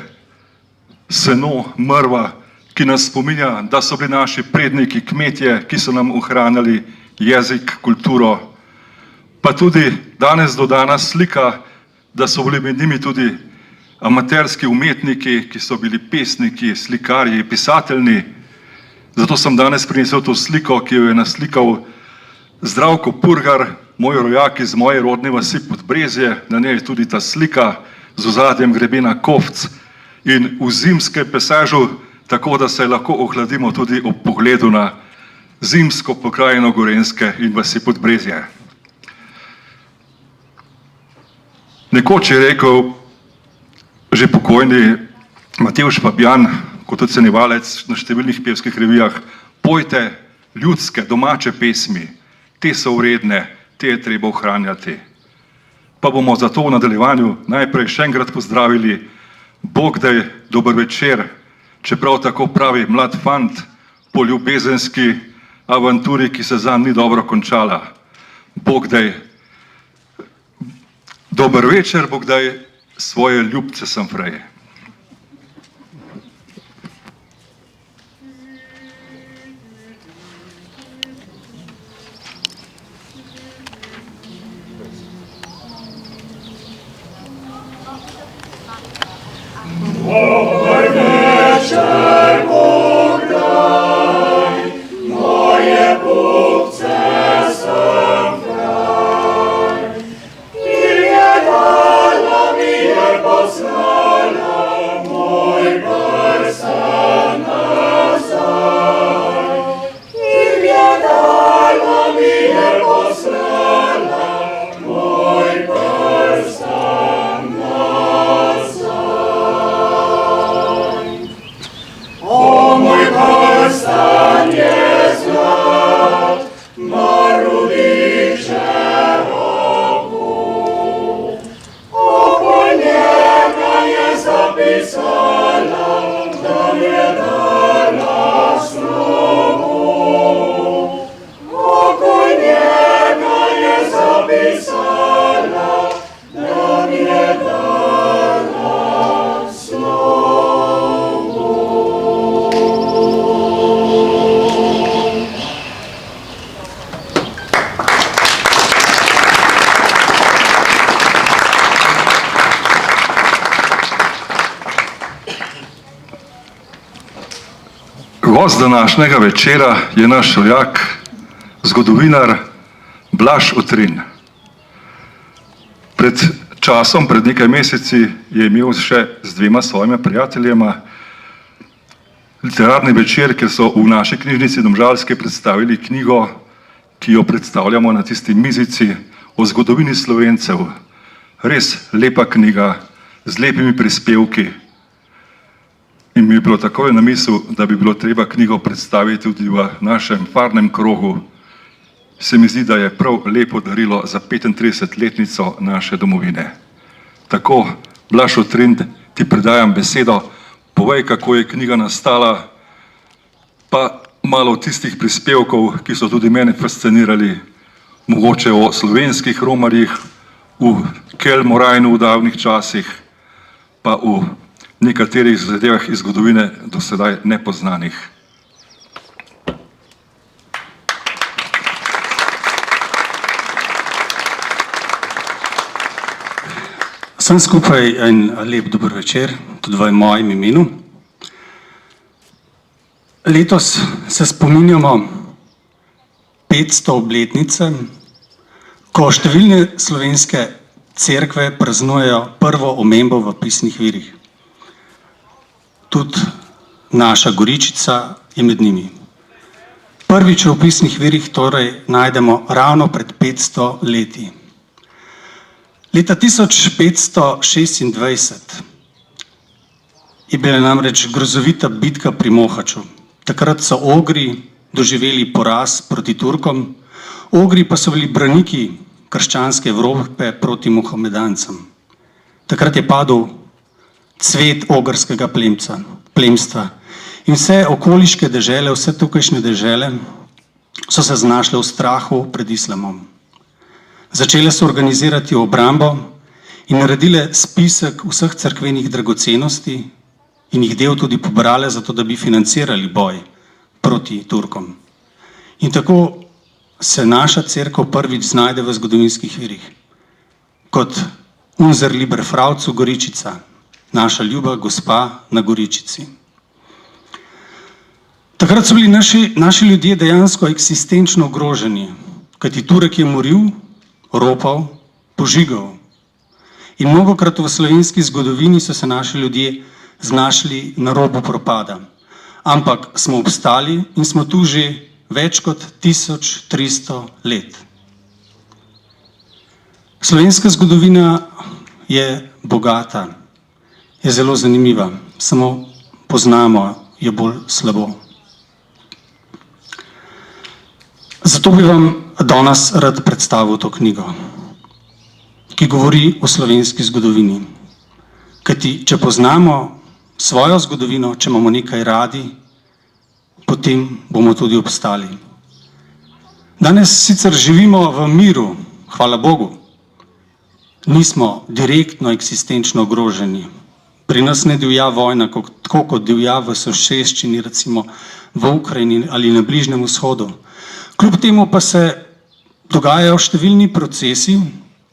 seno, mrva, ki nas spominja, da so bili naši predniki kmetje, ki so nam ohranjali jezik, kulturo, pa tudi danes dodana slika, da so bili med njimi tudi amaterski umetniki, ki so bili pesniki, slikarji, pisatelji. Zato sem danes prinesel to sliko, ki jo je naslikal Zdravko Purgar, moj rojak iz moje rodne vasi Podbrezje, na njej je tudi ta slika z ozadjem grebena Kovc in v zimske pesažu, tako da se lahko ohladimo tudi ob pogledu na zimsko pokrajino Gorenjske in vasi Podbrezje. Nekoč je rekel že pokojni Matevž Fabjan, kot ocenjevalec na številnih pevskih revijah, pojte ljudske, domače pesmi, te so vredne, te je treba ohranjati. Pa bomo zato v nadaljevanju najprej še enkrat pozdravili Bog daj dober večer, čeprav tako pravi mlad fant po ljubezenski avanturi, ki se zanj ni dobro končala. Bog daj dober večer, Bog daj svoje ljubce sem prej. Dober večer, Bog daj, moje bubce sem kraj. Ti je dala, mi je poslala, moj prsten nazaj. Ti je dala, mi je poslala, moj prsten nazaj. O moj prstan je zlat, marudiče oku. Okoli njega je zapisala, da mi je dala slovo. Okoli njega je zapisala, da mi je dala slovo. Gost današnjega večera je naš rojak, zgodovinar Blaž Utrin. Pred nekaj meseci je imel še z dvema svojima prijateljema literarni večer, ker so v naši knjižnici Domžalske predstavili knjigo, ki jo predstavljamo na tisti mizici o zgodovini Slovencev. Res lepa knjiga z lepimi prispevki. In mi je bilo takoj na misel, da bi bilo treba knjigo predstaviti tudi v našem farnem krogu. Se mi zdi, da je prav lepo darilo za 35-letnico naše domovine. Tako, Blaž Otrind, ti predajam besedo, povej, kako je knjiga nastala, pa malo tistih prispevkov, ki so tudi mene fascinirali, mogoče o slovenskih romarjih, v Kelmorajnu v davnih časih, pa v nekaterih zadevah iz zgodovine do sedaj nepoznanih. Vsem skupaj en lep dober večer, tudi v mojem imenu. Letos se spominjamo 500 obletnice, ko številne slovenske cerkve praznujejo prvo omembo v pisnih virih. Tudi naša Goričica je med njimi. Prvič v pisnih virih torej najdemo ravno pred 500 leti. Leta 1526 je bila namreč grozovita bitka pri Mohaču. Takrat so Ogri doživeli poraz proti Turkom, Ogri pa so bili braniki krščanske Evrope proti Mohamedancem. Takrat je padel cvet ogrskega plemstva in vse okoliške dežele, vse tukajšnje dežele so se znašle v strahu pred islamom. Začele so organizirati obrambo in naredile spisek vseh cerkvenih dragocenosti in jih del tudi pobrale, zato da bi financirali boj proti Turkom. In tako se naša cerkev prvič znajde v zgodovinskih virih. Kot Unser lieber Frauzu Goričica, naša ljuba gospa na Goričici. Takrat so bili naši ljudje dejansko eksistenčno ogroženi, kajti Turek je moril, ropal, požigal. In mnogokrat v slovenski zgodovini so se naši ljudje znašli na robu propada. Ampak smo obstali in smo tu že več kot 1300 let. Slovenska zgodovina je bogata, je zelo zanimiva, samo poznamo jo bolj slabo. Zato bi vam danes rad predstavil to knjigo, ki govori o slovenski zgodovini. Kajti, če poznamo svojo zgodovino, če imamo nekaj radi, potem bomo tudi obstali. Danes sicer živimo v miru, hvala Bogu. Nismo direktno eksistenčno ogroženi. Pri nas ne divja vojna, tako kot divja v soseščini, recimo v Ukrajini ali na Bližnjem vzhodu. Kljub temu pa se dogajajo številni procesi,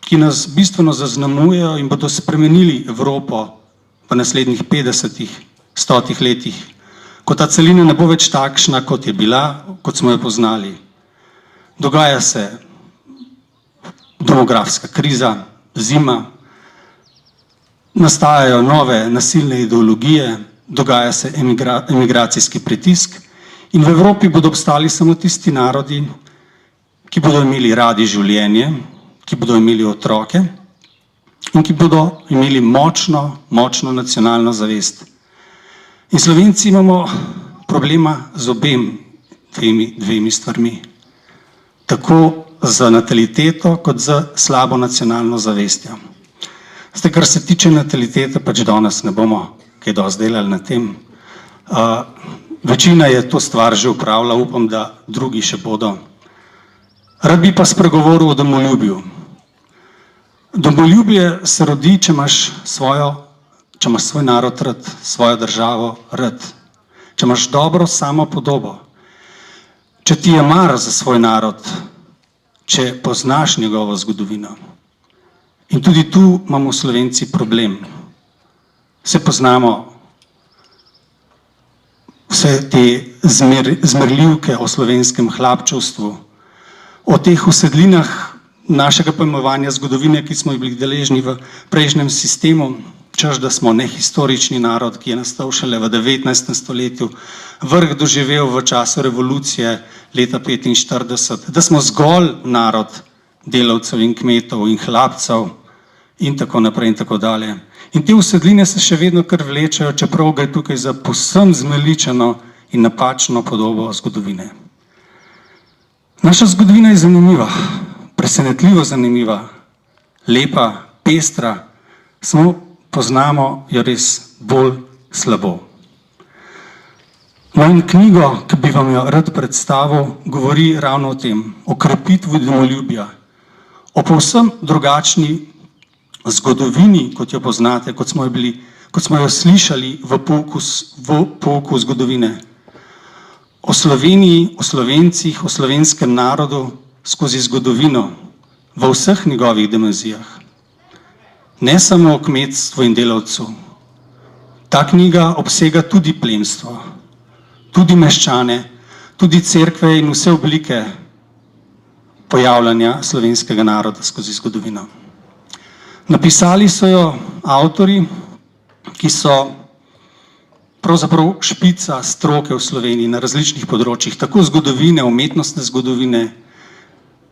ki nas bistveno zaznamujejo in bodo spremenili Evropo v naslednjih 50-100 letih, ko ta celina ne bo več takšna, kot je bila, kot smo jo poznali. Dogaja se demografska kriza, zima, nastajajo nove nasilne ideologije, dogaja se emigracijski pritisk in v Evropi bodo obstali samo tisti narodi, ki bodo imeli radi življenje, ki bodo imeli otroke in ki bodo imeli močno nacionalno zavest. In Slovenci imamo problema z dvemi stvarmi. Tako z nataliteto, kot z slabo nacionalno zavestjo. Zdaj, kar se tiče natalitete, pač danes ne bomo kaj dosti delali na tem. Večina je to stvar že upravila, upam, da drugi še bodo. Rad bi pa spregovoril o domoljubju. Domoljubje se rodi, če imaš svoj narod rad, svojo državo rad. Če imaš dobro samopodobo. Če ti je mar za svoj narod, če poznaš njegovo zgodovino. In tudi tu imamo Slovenci problem. Vse poznamo vse te zmerljivke o slovenskem hlapčevstvu, o teh usedlinah našega pojmovanja zgodovine, ki smo jih bili deležni v prejšnjem sistemu, češ, da smo nehistorični narod, ki je nastal šele v 19. stoletju, vrh doživel v času revolucije leta 1945, da smo zgolj narod delavcev in kmetov in hlapcev in tako naprej in tako dalje. In te usedline se še vedno kar vlečejo, čeprav gre tukaj za povsem zmeličeno in napačno podobo zgodovine. Naša zgodovina je zanimiva, presenetljivo zanimiva, lepa, pestra, samo poznamo jo res bolj slabo. Moja knjiga, ki bi vam jo rad predstavil, govori ravno o tem, o krepitvi domoljubja, o povsem drugačni zgodovini, kot jo poznate, kot smo jo slišali v pouku zgodovine. O Sloveniji, o Slovencih, o slovenskem narodu skozi zgodovino v vseh njegovih dimenzijah. Ne samo o kmetstvu in delavcu. Ta knjiga obsega tudi plemstvo, tudi meščane, tudi cerkve in vse oblike pojavljanja slovenskega naroda skozi zgodovino. Napisali so jo avtorji, ki so pravzaprav špica stroke v Sloveniji na različnih področjih, tako zgodovine, umetnostne zgodovine,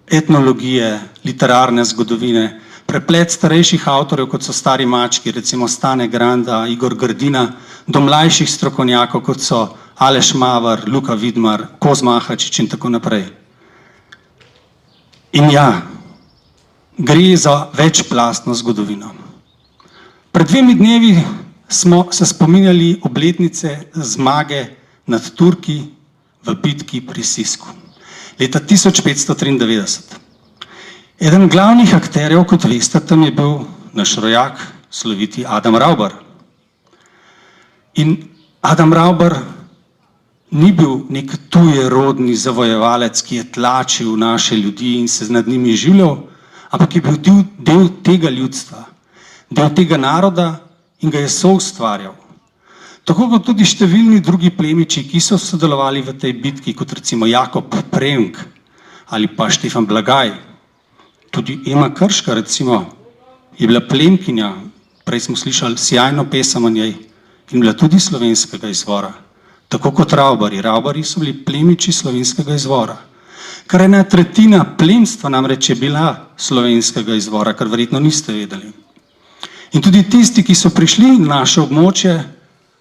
etnologije, literarne zgodovine, preplet starejših avtorjev, kot so Stari mački, recimo Stane Granda, Igor Grdina, do mlajših strokovnjakov, kot so Aleš Mavar, Luka Vidmar, Kozma Ahačič in tako naprej. In ja, gre za večplastno zgodovino. Pred 2 dnevi smo se spominjali obletnice zmage nad Turki v bitki pri Sisku, leta 1593. Eden glavnih akterjev, kot veste, tam je bil naš rojak, sloviti Adam Ravbar. In Adam Ravbar ni bil nek tujerodni zavojevalec, ki je tlačil naše ljudi in se nad njimi življal, ampak je bil del tega ljudstva, del tega naroda in ga je soustvarjal. Tako kot tudi številni drugi plemiči, ki so sodelovali v tej bitki, kot recimo Jakob Premk ali pa Štefan Blagaj. Tudi Ema Krška, recimo, je bila plemkinja, prej smo slišali sjajno pesem o njej, in bila tudi slovenskega izvora. Tako kot Ravbari. Ravbari so bili plemiči slovenskega izvora. Kar 1/3 plemstva namreč je bila slovenskega izvora, kar verjetno niste vedeli. In tudi tisti, ki so prišli na naše območje,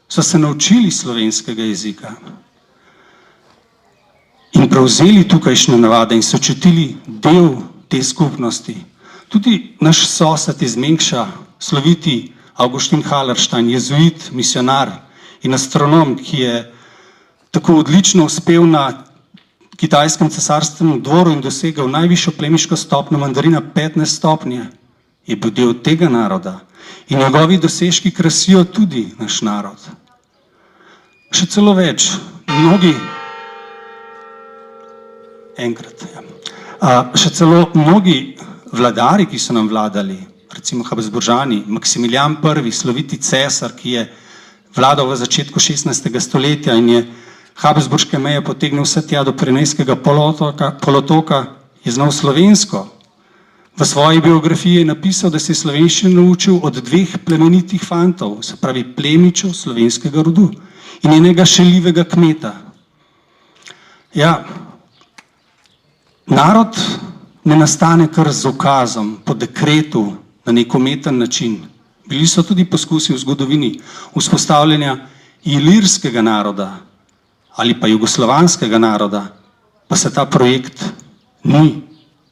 so se naučili slovenskega jezika in prevzeli tukajšnje navade in so čutili del te skupnosti. Tudi naš sosed iz Mengša, sloviti Avguštin Hallerstein, jezuit, misionar in astronom, ki je tako odlično uspel na kitajskem cesarstvenem dvoru in dosegal najvišjo plemiško stopnjo mandarina 15 stopnje, je bil del tega naroda. In njegovi dosežki krasijo tudi naš narod. Še celo več, mnogi vladari, ki so nam vladali, recimo Habsburžani, Maksimilijan I, sloviti cesar, ki je vladal v začetku 16. stoletja in je Habsburške meje potegnil vse tja do Pirenejskega polotoka, je znal slovensko. V svoji biografiji je napisal, da se je slovenščino naučil od 2 plemenitih fantov, se pravi plemičev slovenskega rodu in enega šaljivega kmeta. Ja, narod ne nastane kar z ukazom, po dekretu, na nek umeten način. Bili so tudi poskusi v zgodovini vzpostavljanja ilirskega naroda ali pa jugoslovanskega naroda, pa se ta projekt ni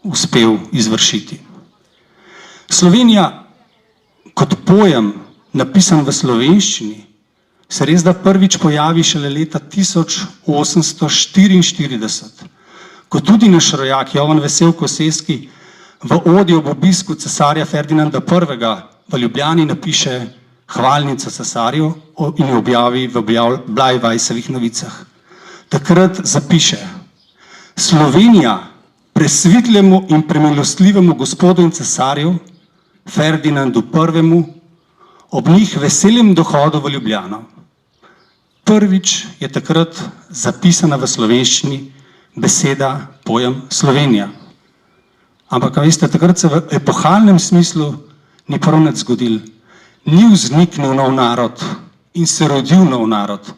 uspel izvršiti. Slovenija kot pojem, napisan v slovenščini, se res da prvič pojavi šele leta 1844, ko tudi naš rojak Jovan Vesel Koseski v odi ob obisku cesarja Ferdinanda I. v Ljubljani napiše hvalnico cesarju in jo objavi v Blajvajsevih novicah. Takrat zapiše: Slovenija presvetljemu in premilostljivemu gospodu in cesarju Ferdinandu I. ob njih veseljem dohodu v Ljubljano. Prvič je takrat zapisana v slovenščini beseda, pojem Slovenija. Ampak, veste, takrat se v epohalnem smislu ni prav nič zgodil. ni vzniknil nov narod in se rodil nov narod.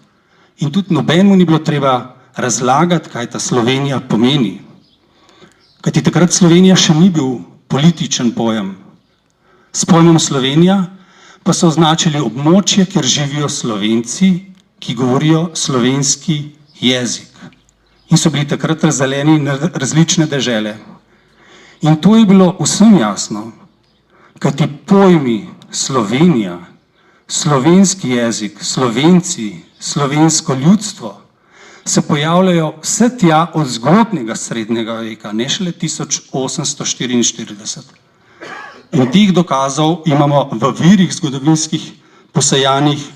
In tudi nobenemu ni bilo treba razlagati, kaj ta Slovenija pomeni. Kajti takrat Slovenija še ni bil političen pojem. S pojmom Slovenija pa so označili območje, kjer živijo Slovenci, ki govorijo slovenski jezik. In so bili takrat razdeljeni na različne dežele. In to je bilo vsem jasno, kajti pojmi Slovenija, slovenski jezik, Slovenci, slovensko ljudstvo se pojavljajo vse tja od zgodnjega srednjega veka, ne šele 1844. In teh dokazov imamo v virih zgodovinskih posejanih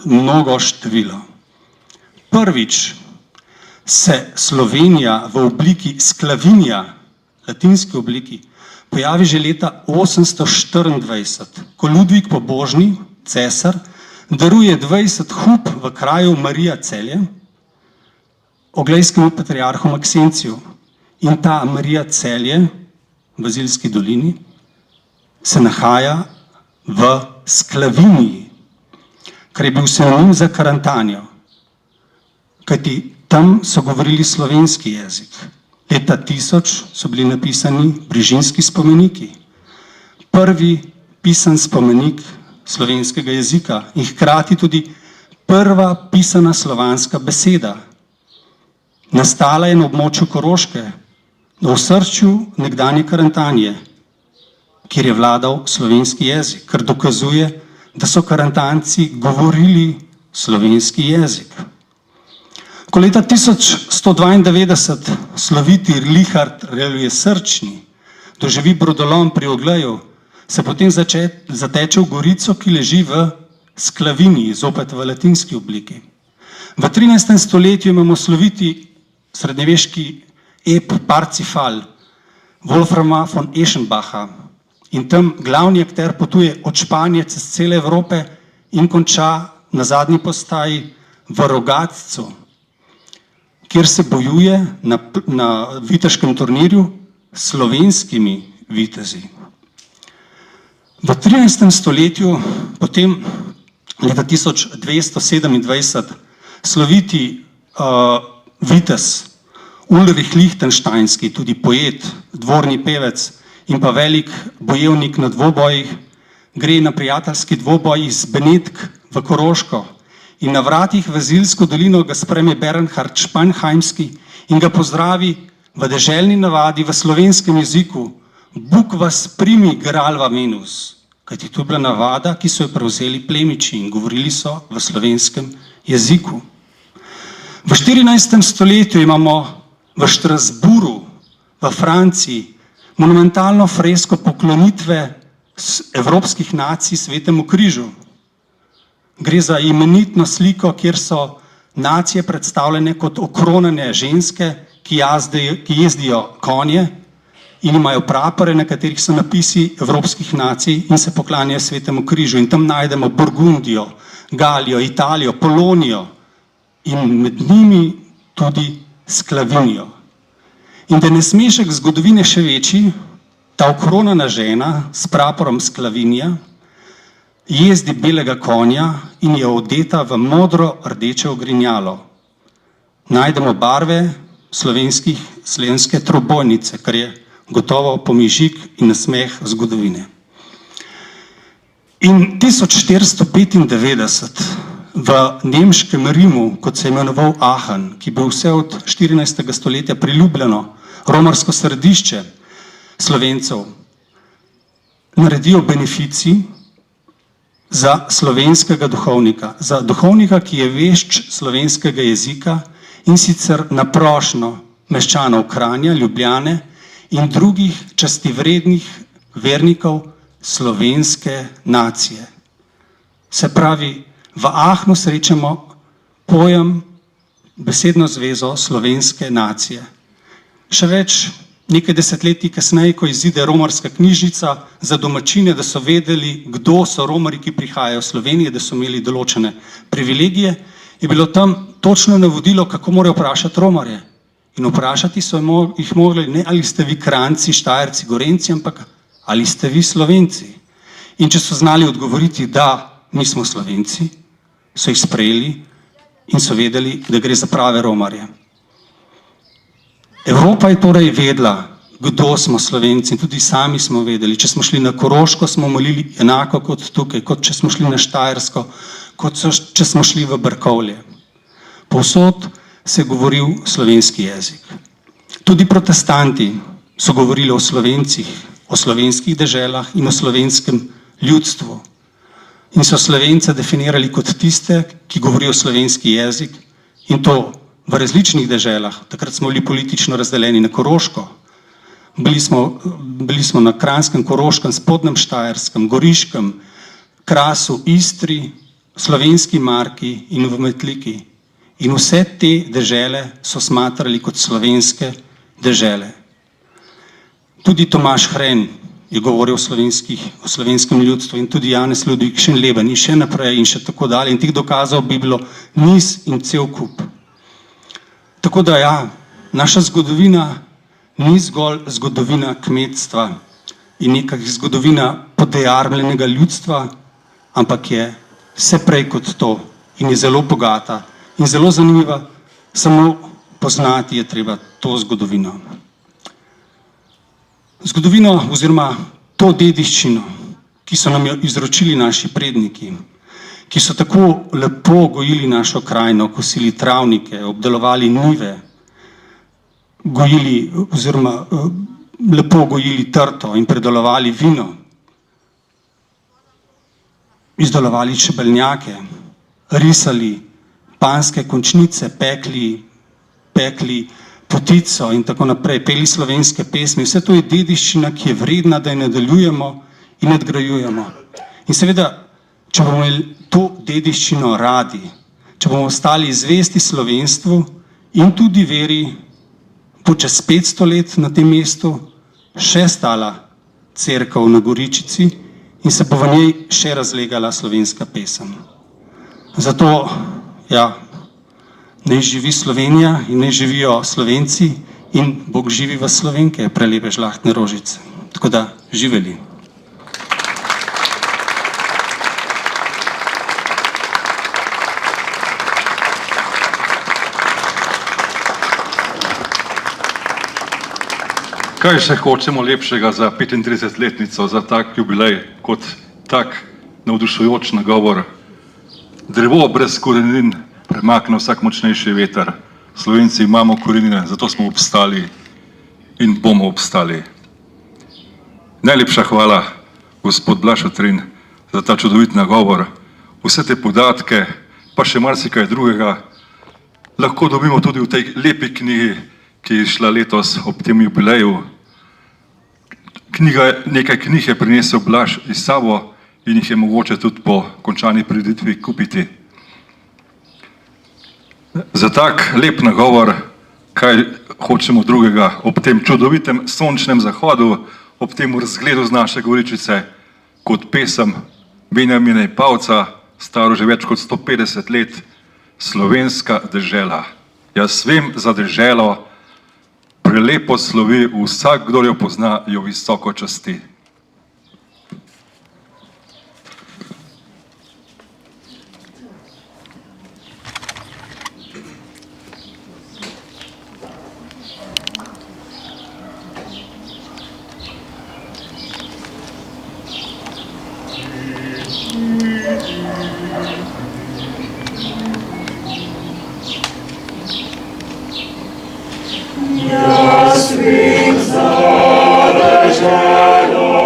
mnogo število. Prvič se Slovenija v obliki sklavinja, latinski obliki, pojavi že leta 824, ko Ludvik Pobožni, cesar, daruje 20 hub v kraju Marija Celje oglejskemu patriarhu Maksenciju. In ta Marija Celje v Bazilski dolini se nahaja v Sklaviniji, kar je bil sinonim za Karantanjo, kajti tam so govorili slovenski jezik. Leta 1000 so bili napisani Brižinski spomeniki, prvi pisan spomenik slovenskega jezika in hkrati tudi prva pisana slovanska beseda. Nastala je na območju Koroške, na osrčju nekdanje Karantanje, kjer je vladal slovenski jezik, kar dokazuje, da so Karantanci govorili slovenski jezik. Ko leta 1192 sloviti Richard Reluje Srčni doživi brodolom pri Ogleju, se potem zateče v Gorico, ki leži v Sklaviniji, zopet v latinski obliki. V 13. stoletju imamo sloviti srednjeveški ep Parzifal Wolframa von Eschenbacha in tam glavni akter potuje od Španije čez cele Evrope in konča na zadnji postaji v Rogatcu, kjer se bojuje na viteškem turnirju s slovenskimi vitezi. V 13. stoletju, potem leta 1227, sloviti vitez Ulrich Lichtensteinski, tudi poet, dvorni pevec in pa velik bojevnik na dvobojih, gre na prijateljski dvoboj iz Benetk v Koroško in na vratih v Zilsko dolino ga spreme Bernhard Spanheimski in ga pozdravi v deželni navadi v slovenskem jeziku: Bog vas primi, gralva menus. Kajti to je bila navada, ki so jo prevzeli plemiči in govorili so v slovenskem jeziku. V 14. stoletju imamo v Štrasburu, v Franciji, monumentalno fresko poklonitve evropskih nacij Svetemu križu. Gre za imenitno sliko, kjer so nacije predstavljene kot okronane ženske, ki jezdijo konje in imajo prapore, na katerih so napisi evropskih nacij in se poklanjajo Svetemu križu. In tam najdemo Burgundijo, Galijo, Italijo, Polonijo in med njimi tudi Sklavinijo. In da je nesmešek zgodovine še večji, ta okronana žena s praporom Sklavinija jezdi belega konja in je odeta v modro-rdeče ogrinjalo. Najdemo barve slovenske trobojnice, kar je gotovo pomižik in nasmeh zgodovine. In 1495 v nemškem Rimu, kot se je imenoval Aachen, ki bil vse od 14. stoletja priljubljeno romarsko središče Slovencev, naredijo beneficij za slovenskega duhovnika, za duhovnika, ki je vešč slovenskega jezika in sicer na prošnjo meščanov Kranja, Ljubljane in drugih častivrednih vernikov slovenske nacije. Se pravi, v Aachnu srečamo pojem, besedno zvezo slovenske nacije. Še več, nekaj desetletij kasneje, ko izide romarska knjižnica za domačine, da so vedeli, kdo so romari, ki prihajajo v Slovenijo, da so imeli določene privilegije, je bilo tam točno navodilo, kako morajo vprašati romarje. In vprašati so jih mogli ne, ali ste vi Kranjci, Štajerci, Gorenjci, ampak ali ste vi Slovenci. In če so znali odgovoriti, da mi smo Slovenci, so jih sprejeli in so vedeli, da gre za prave romarje. Evropa je torej vedela, kdo smo Slovenci, in tudi sami smo vedeli. Če smo šli na Koroško, smo molili enako kot tukaj, kot če smo šli na Štajersko, če smo šli v Brkovlje. Povsod se je govoril slovenski jezik. Tudi protestanti so govorili o Slovencih, o slovenskih deželah in o slovenskem ljudstvu. In so Slovence definirali kot tiste, ki govorijo slovenski jezik, in to v različnih deželah. Takrat smo bili politično razdeljeni na Koroško. Bili smo na Kranjskem, Koroškem, Spodnjem Štajerskem, Goriškem, Krasu, Istri, Slovenski Marki in v Metliki. In vse te dežele so smatrali kot slovenske dežele. Tudi Tomaž Hren je govoril o slovenskem ljudstvu in tudi Janez Ludvik Šenleben in še naprej in še tako dalje. In teh dokazov bi bilo niz in cel kup. Tako da ja, naša zgodovina ni zgolj zgodovina kmetstva in neka zgodovina podejarmljenega ljudstva, ampak je vse prej kot to in je zelo bogata in zelo zanimiva, samo poznati je treba to zgodovino. Zgodovino oziroma to dediščino, ki so nam jo izročili naši predniki, ki so tako lepo gojili našo krajino, kosili travnike, obdelovali njive, lepo gojili trto in predelovali vino, izdelovali čebeljake, risali panjske končnice, pekli potico in tako naprej, peli slovenske pesmi. Vse to je dediščina, ki je vredna, da jo nadaljujemo in nadgrajujemo. In seveda, če bomo imeli to dediščino radi, če bomo ostali zvesti slovenstvu in tudi veri, bo čez 500 let na tem mestu še stala cerkev na Goričici in se bo v njej še razlegala slovenska pesem. Zato, ja, naj živi Slovenija in naj živijo Slovenci in Bog živi v Slovenke, prelepe žlahtne rožice. Tako da, živeli. Kaj še hočemo lepšega za 35-letnico, za tak jubilej, kot tak navdušujoč nagovor? Drevo brez korenin premakne vsak močnejši veter. Slovenci imamo korenine, zato smo obstali in bomo obstali. Najlepša hvala, gospod Blaž Otrin, za ta čudovit nagovor. Vse te podatke, pa še marsikaj drugega, lahko dobimo tudi v tej lepi knjigi, ki je šla letos ob tem jubileju. Nekaj knjig je prinesel Blaž iz sabo in jih je mogoče tudi po končani prireditvi kupiti. Za tak lep nagovor, kaj hočemo drugega ob tem čudovitem sončnem zahodu, ob tem razgledu z naše Goričice, kot pesem Benjamina Ipavca, staro že več kot 150 let, Slovenska dežela. Jaz vem za deželo, prelepo slovi, vsak, kdo jo pozna, jo visoko časti. Jaz vem za deželo,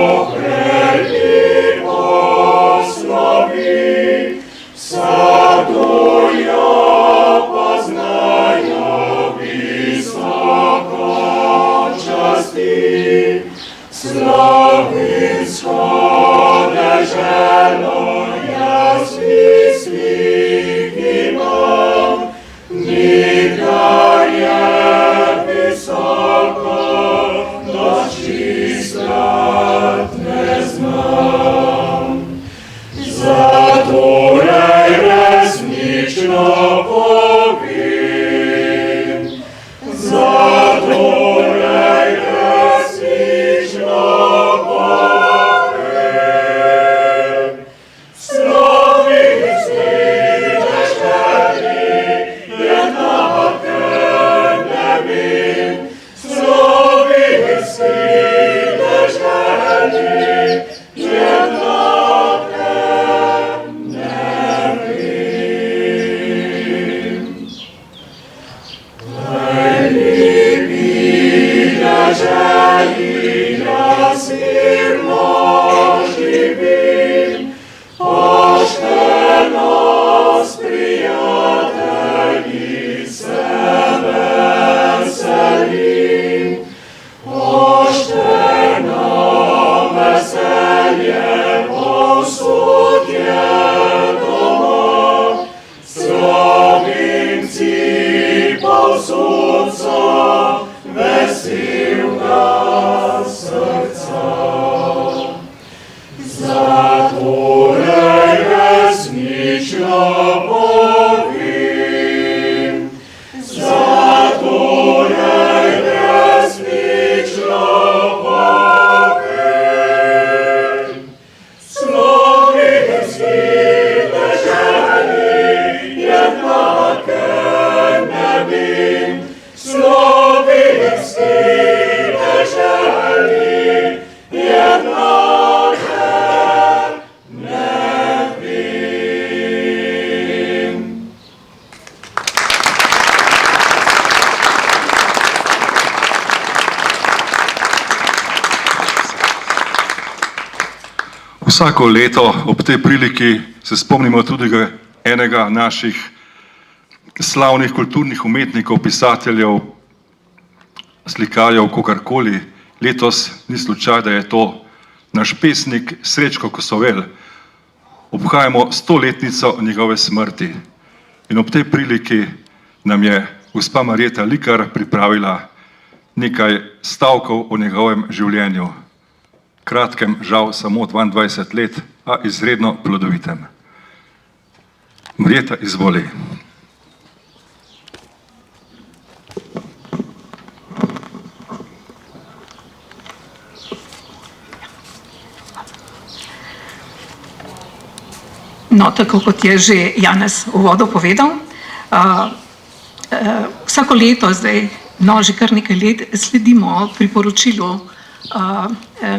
Vsako leto ob tej priliki se spomnimo tudi enega naših slavnih kulturnih umetnikov, pisateljev, slikarjev, kogarkoli. Letos ni slučaj, da je to naš pesnik Srečko Kosovel. Obhajamo 100-letnico njegove smrti in ob tej priliki nam je gospa Marjeta Likar pripravila nekaj stavkov o njegovem življenju. Kratkem, žal samo 22 let, a izredno plodovitem. Marjeta, izvoli. No, tako kot je že Janez v uvodu povedal, vsako leto zdaj, že kar nekaj let, sledimo priporočilu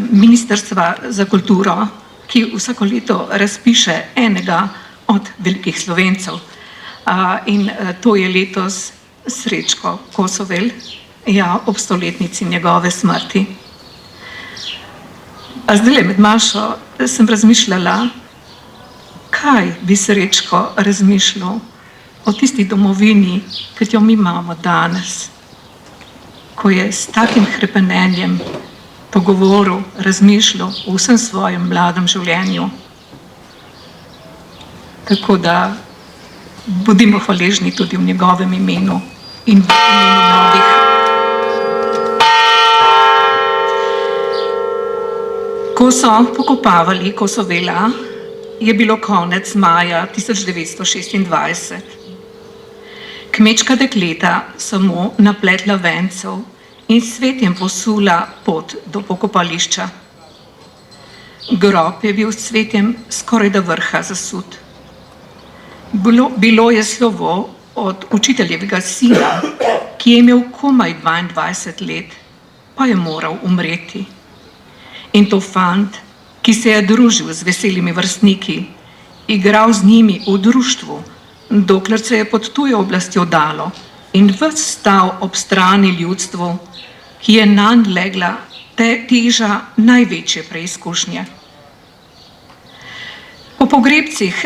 Ministrstva za kulturo, ki vsako leto razpiše enega od velikih Slovencev. In to je letos Srečko Kosovel, ob 100-letnici njegove smrti. Zdajle med mašo sem razmišljala, kaj bi Srečko razmišljal o tisti domovini, ki jo mi imamo danes, ko je s takim hrepenenjem pogovoril, razmišljal o vsem svojem mladem življenju. Tako da bodimo hvaležni tudi v njegovem imenu in v imenu mnogih. Ko so pokopavali Kosovela, je bilo konec maja 1926. Kmečka dekleta so mu napletla vencev in s cvetjem posula pot do pokopališča. Grob je bil s cvetjem skoraj do vrha zasut. Bilo je slovo od učiteljevega sina, ki je imel komaj 22 let, pa je moral umreti. In to fant, ki se je družil z veselimi vrstniki, igral z njimi v društvu, dokler se je pod tujo oblastjo dalo in ves stal ob strani ljudstvu, ki je nanj legla teža največje preizkušnje. Po pogrebcih,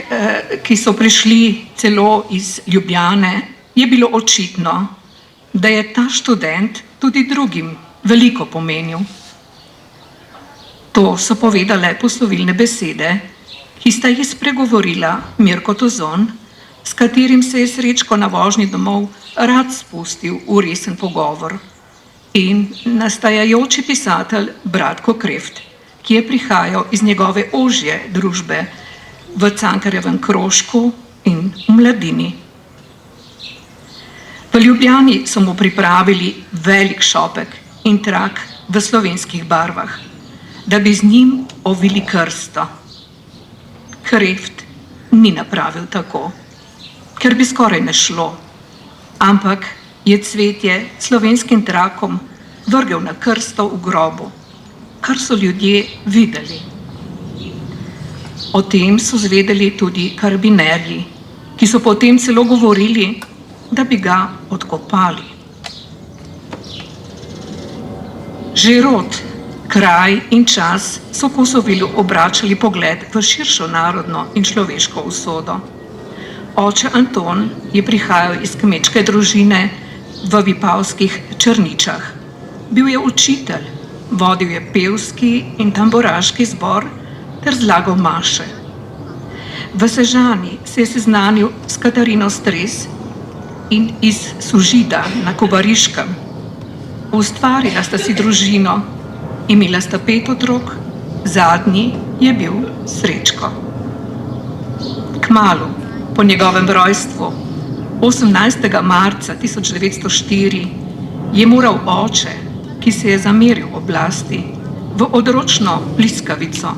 ki so prišli celo iz Ljubljane, je bilo očitno, da je ta študent tudi drugim veliko pomenil. To so povedale poslovilne besede, ki sta jih spregovorila Mirko Tozon, s katerim se je Srečko na vožnji domov rad spustil v resen pogovor, in nastajajoči pisatelj Bratko Kreft, ki je prihajal iz njegove ožje družbe v Cankarjevem krožku in v Mladini. V Ljubljani so mu pripravili velik šopek in trak v slovenskih barvah, da bi z njim ovili krsto. Kreft ni napravil tako, ker bi skoraj ne šlo, ampak je cvetje slovenskim trakom vrgel na krsto v grobu, kar so ljudje videli. O tem so zvedeli tudi karabinerji, ki so potem celo govorili, da bi ga odkopali. Že rod, kraj in čas so Kosovelu obračali pogled v širšo narodno in človeško usodo. Oče Anton je prihajal iz kmečke družine v vipavskih Črničah. Bil je učitelj, vodil je pevski in tamburaški zbor ter zlagal maše. V Sežani se je seznanil s Katarino Stres in iz Sužida na Kobariškem. Ustvarila sta si družino, imela sta 5 otrok, zadnji je bil Srečko. Kmalu po njegovem rojstvu, 18. marca 1904, je moral oče, ki se je zameril oblasti, v odročno bliskavico,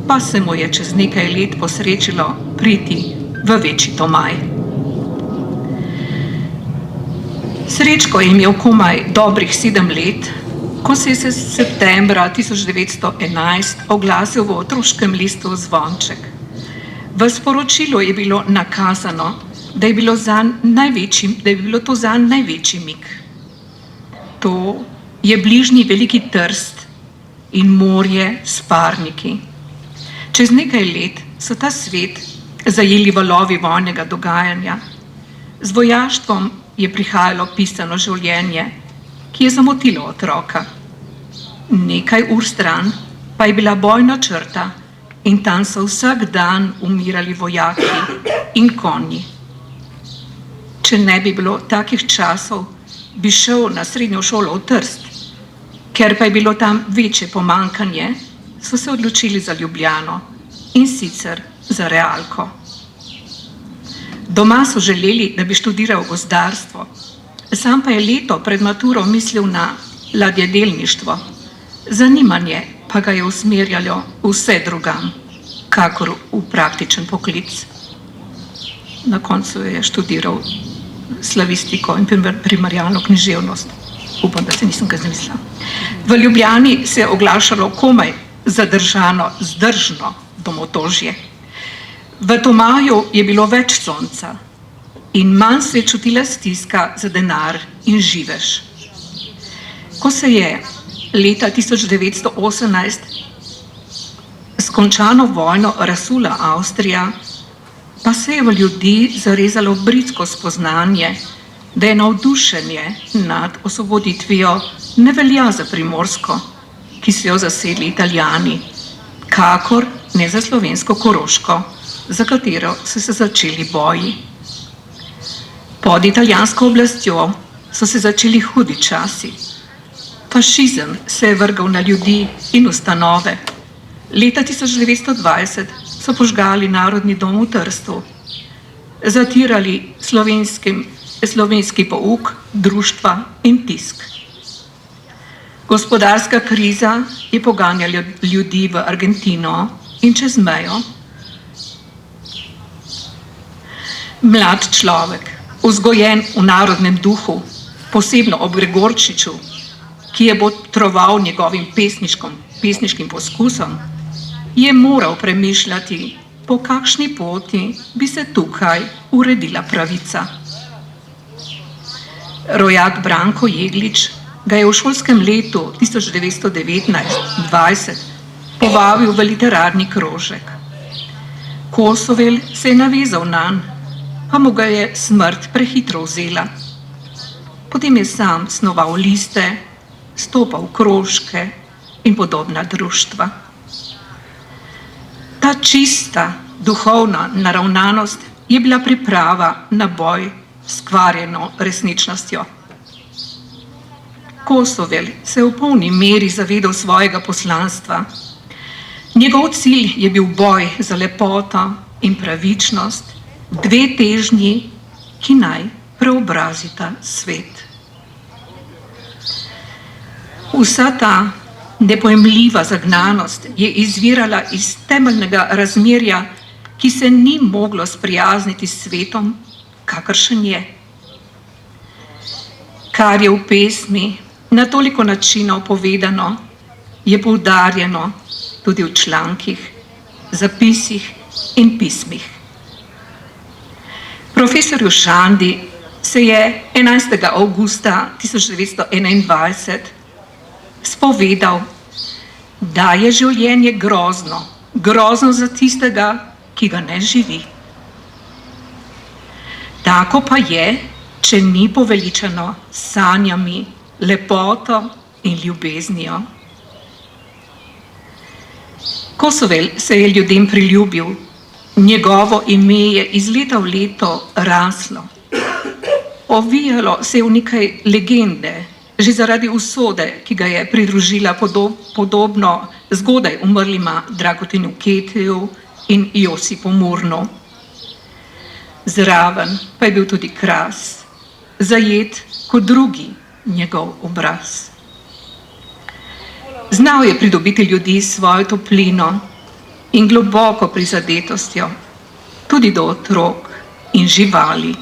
pa se mu je čez nekaj let posrečilo priti v Večji Tomaj. Srečko je imel komaj dobrih 7 let, ko se je septembra 1911 oglasil v otroškem listu Zvonček. V sporočilu je bilo nakazano, da je bilo to zanj največji mik. To je bližnji Veliki Trst in morje s parniki. Čez nekaj let so ta svet zajeli valovi vojnega dogajanja. Z vojaštvom je prihajalo pisano življenje, ki je zamotilo otroka. Nekaj ur stran pa je bila bojna črta in tam so vsak dan umirali vojaki in konji. Če ne bi bilo takih časov, bi šel na srednjo šolo v Trst. Ker pa je bilo tam večje pomankanje, so se odločili za Ljubljano in sicer za realko. Doma so želeli, da bi študiral gozdarstvo, sam pa je leto pred maturo mislil na ladjedelništvo. Zanimanje pa ga je usmerjalo vse drugam, kakor v praktičen poklic. Na koncu je študiral slavistiko in primarjalno književnost. Upam, da se nisem ga zamislila. V Ljubljani se je oglašalo komaj zadržano, zdržno domotožje. V Tomaju je bilo več sonca in manj se je čutila stiska za denar in živež. Ko se je leta 1918 s končano vojno razsula Avstrija, pa se je v ljudi zarezalo bridsko spoznanje, da je navdušenje nad osvoboditvijo ne velja za Primorsko, ki so jo zasedli Italijani, kakor ne za slovensko Koroško, za katero so se začeli boji. Pod italijansko oblastjo so se začeli hudi časi. Fašizem se je vrgal na ljudi in ustanove. Leta 1920 so požgali Narodni dom v Trstu, zatirali slovenski pouk, društva in tisk. Gospodarska kriza je poganjala ljudi v Argentino in čez mejo. Mlad človek, vzgojen v narodnem duhu, posebno ob Gregorčiču, ki je botroval njegovim pesniškim poskusom, je moral premišljati, po kakšni poti bi se tukaj uredila pravica. Rojak Branko Jeglič ga je v šolskem letu 1919-20 povabil v literarni krožek. Kosovel se je navezal nanj, pa mu ga je smrt prehitro vzela. Potem je sam snoval liste, stopal v krožke in podobna društva. Ta čista, duhovna naravnanost je bila priprava na boj s kvarjeno resničnostjo. Kosovel se je v polni meri zavedal svojega poslanstva. Njegov cilj je bil boj za lepoto in pravičnost, dve težnji, ki naj preobrazita svet. Vsa ta nepojemljiva zagnanost je izvirala iz temeljnega razmerja, ki se ni moglo sprijazniti s svetom, kakršen je. Kar je v pesmi na toliko načinov povedano, je poudarjeno tudi v člankih, zapisih in pismih. Profesorju Šandi se je 11. avgusta 1921 spovedal, da je življenje grozno, grozno za tistega, ki ga ne živi. Tako pa je, če ni poveličano s sanjami, lepoto in ljubeznijo. Kosovel se je ljudem priljubil, njegovo ime je iz leta v leto raslo. Ovijalo se je v nekaj legende, že zaradi usode, ki ga je pridružila podobno zgodaj umrlima Dragotinu Ketiju in Josipu Murnu. Zraven pa je bil tudi Kras, zajet kot drugi njegov obraz. Znal je pridobiti ljudi s svojo toplino in globoko prizadetostjo, tudi do otrok in živali.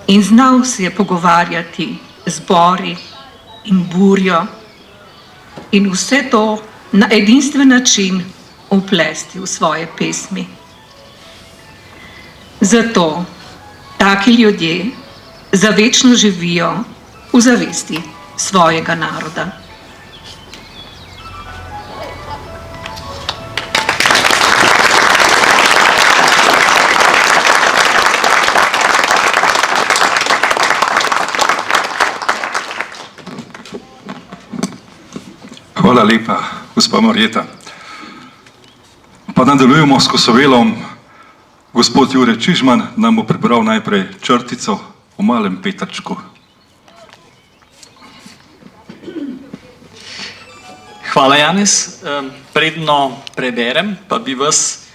In znal se je pogovarjati z bori in burjo in vse to na edinstven način vplesti v svoje pesmi. Zato taki ljudje zavečno živijo v zavesti svojega naroda. Hvala lepa, gospa Marjeta. Pa nadaljujemo s Kosovelom. Gospod Jure Čižman nam bo prebral najprej črtico o malem Petrčku. Hvala, Janez. Predno preberem, pa bi vas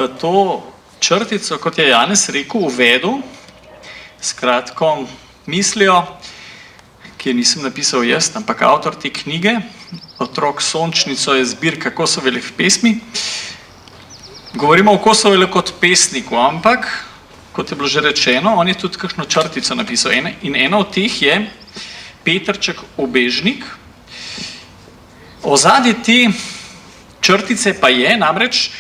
v to črtico, kot je Janez rekel, uvedel s kratko mislijo, ki je nisem napisal jaz, ampak avtor te knjige, Otrok Sončnico, je zbirka Kosovelih pesmi. Govorimo o Kosovelu kot pesniku, ampak, kot je bilo že rečeno, on je tudi kakšno črtico napisal. In ena od teh je Petrček Obežnik. Ozadje te črtice pa je namreč,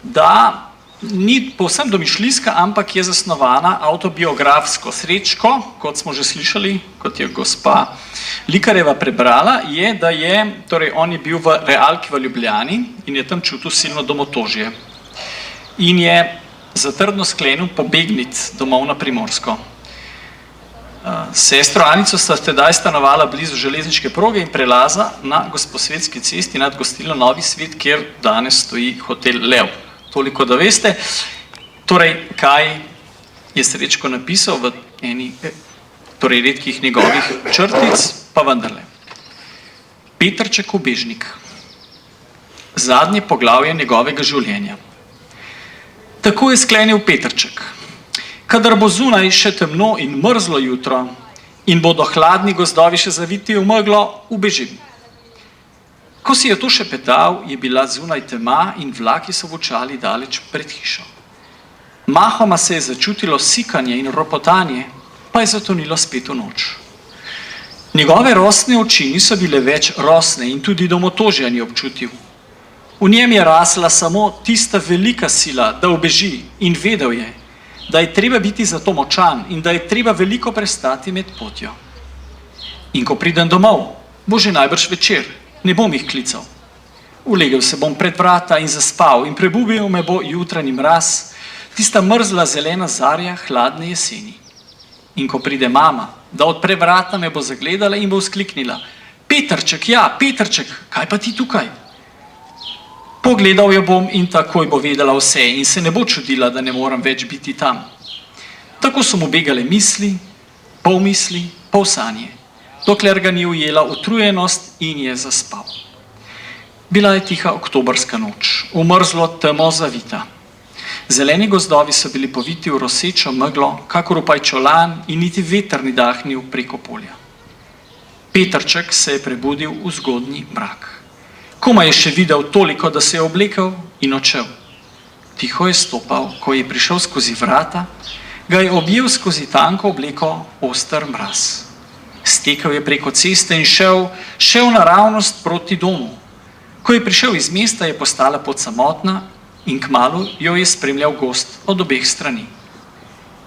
da ni povsem domišljijska, ampak je zasnovana avtobiografsko. Srečko, kot smo že slišali, kot je gospa Likarjeva prebrala, je, da je, torej on je bil v realki v Ljubljani in je tam čutil silno domotožje. In je zatrdno sklenil pobegniti domov na Primorsko. Sestro Anico sta tedaj stanovala blizu železniške proge in prelaza na Gosposvetski cesti nad gostilno Novi Svet, kjer danes stoji hotel Lev. Toliko, da veste. Torej, kaj je Srečko napisal v eni, torej redkih njegovih črtic, pa vendarle. Petrček Obežnik. Zadnje poglavje njegovega življenja. Tako je sklenil Petrček. Kadar bo zunaj še temno in mrzlo jutro in bodo hladni gozdovi še zaviti v meglo, ubežim. Ko si je to šepetal, je bila zunaj tema in vlaki so vučali daleč pred hišo. Mahoma se je začutilo sikanje in ropotanje, pa je zatonilo spet v noč. Njegove rosne oči niso bile več rosne in tudi domotožja ni občutil. V njem je rasla samo tista velika sila, da ubeži, in vedel je, da je treba biti zato močan in da je treba veliko prestati med potjo. In ko pridem domov, bo že najbrž večer, ne bom jih klical. Ulegel se bom pred vrata in zaspal in prebubil me bo jutranji mraz, tista mrzla zelena zarja hladne jeseni. In ko pride mama, da odpre vrata, me bo zagledala in bo vzkliknila: Petrček, ja, Petrček, kaj pa ti tukaj? Pogledal jo bom in takoj bo vedela vse in se ne bo čudila, da ne moram več biti tam. Tako so mu begale misli, pol sanje, dokler ga ni ujela utrujenost in je zaspal. Bila je tiha oktobrska noč, v mrzlo temo zavita. Zeleni gozdovi so bili poviti v rosečo meglo, kakor v pajčolan, in niti veter ni dahnil preko polja. Petrček se je prebudil v zgodnji mrak. Komaj je še videl toliko, da se je oblekel in odšel. Tiho je stopal, ko je prišel skozi vrata, ga je objel skozi tanko obleko oster mraz. Stekel je preko ceste in šel naravnost proti domu. Ko je prišel iz mesta, je postala podsamotna in kmalu jo je spremljal gost od obeh strani.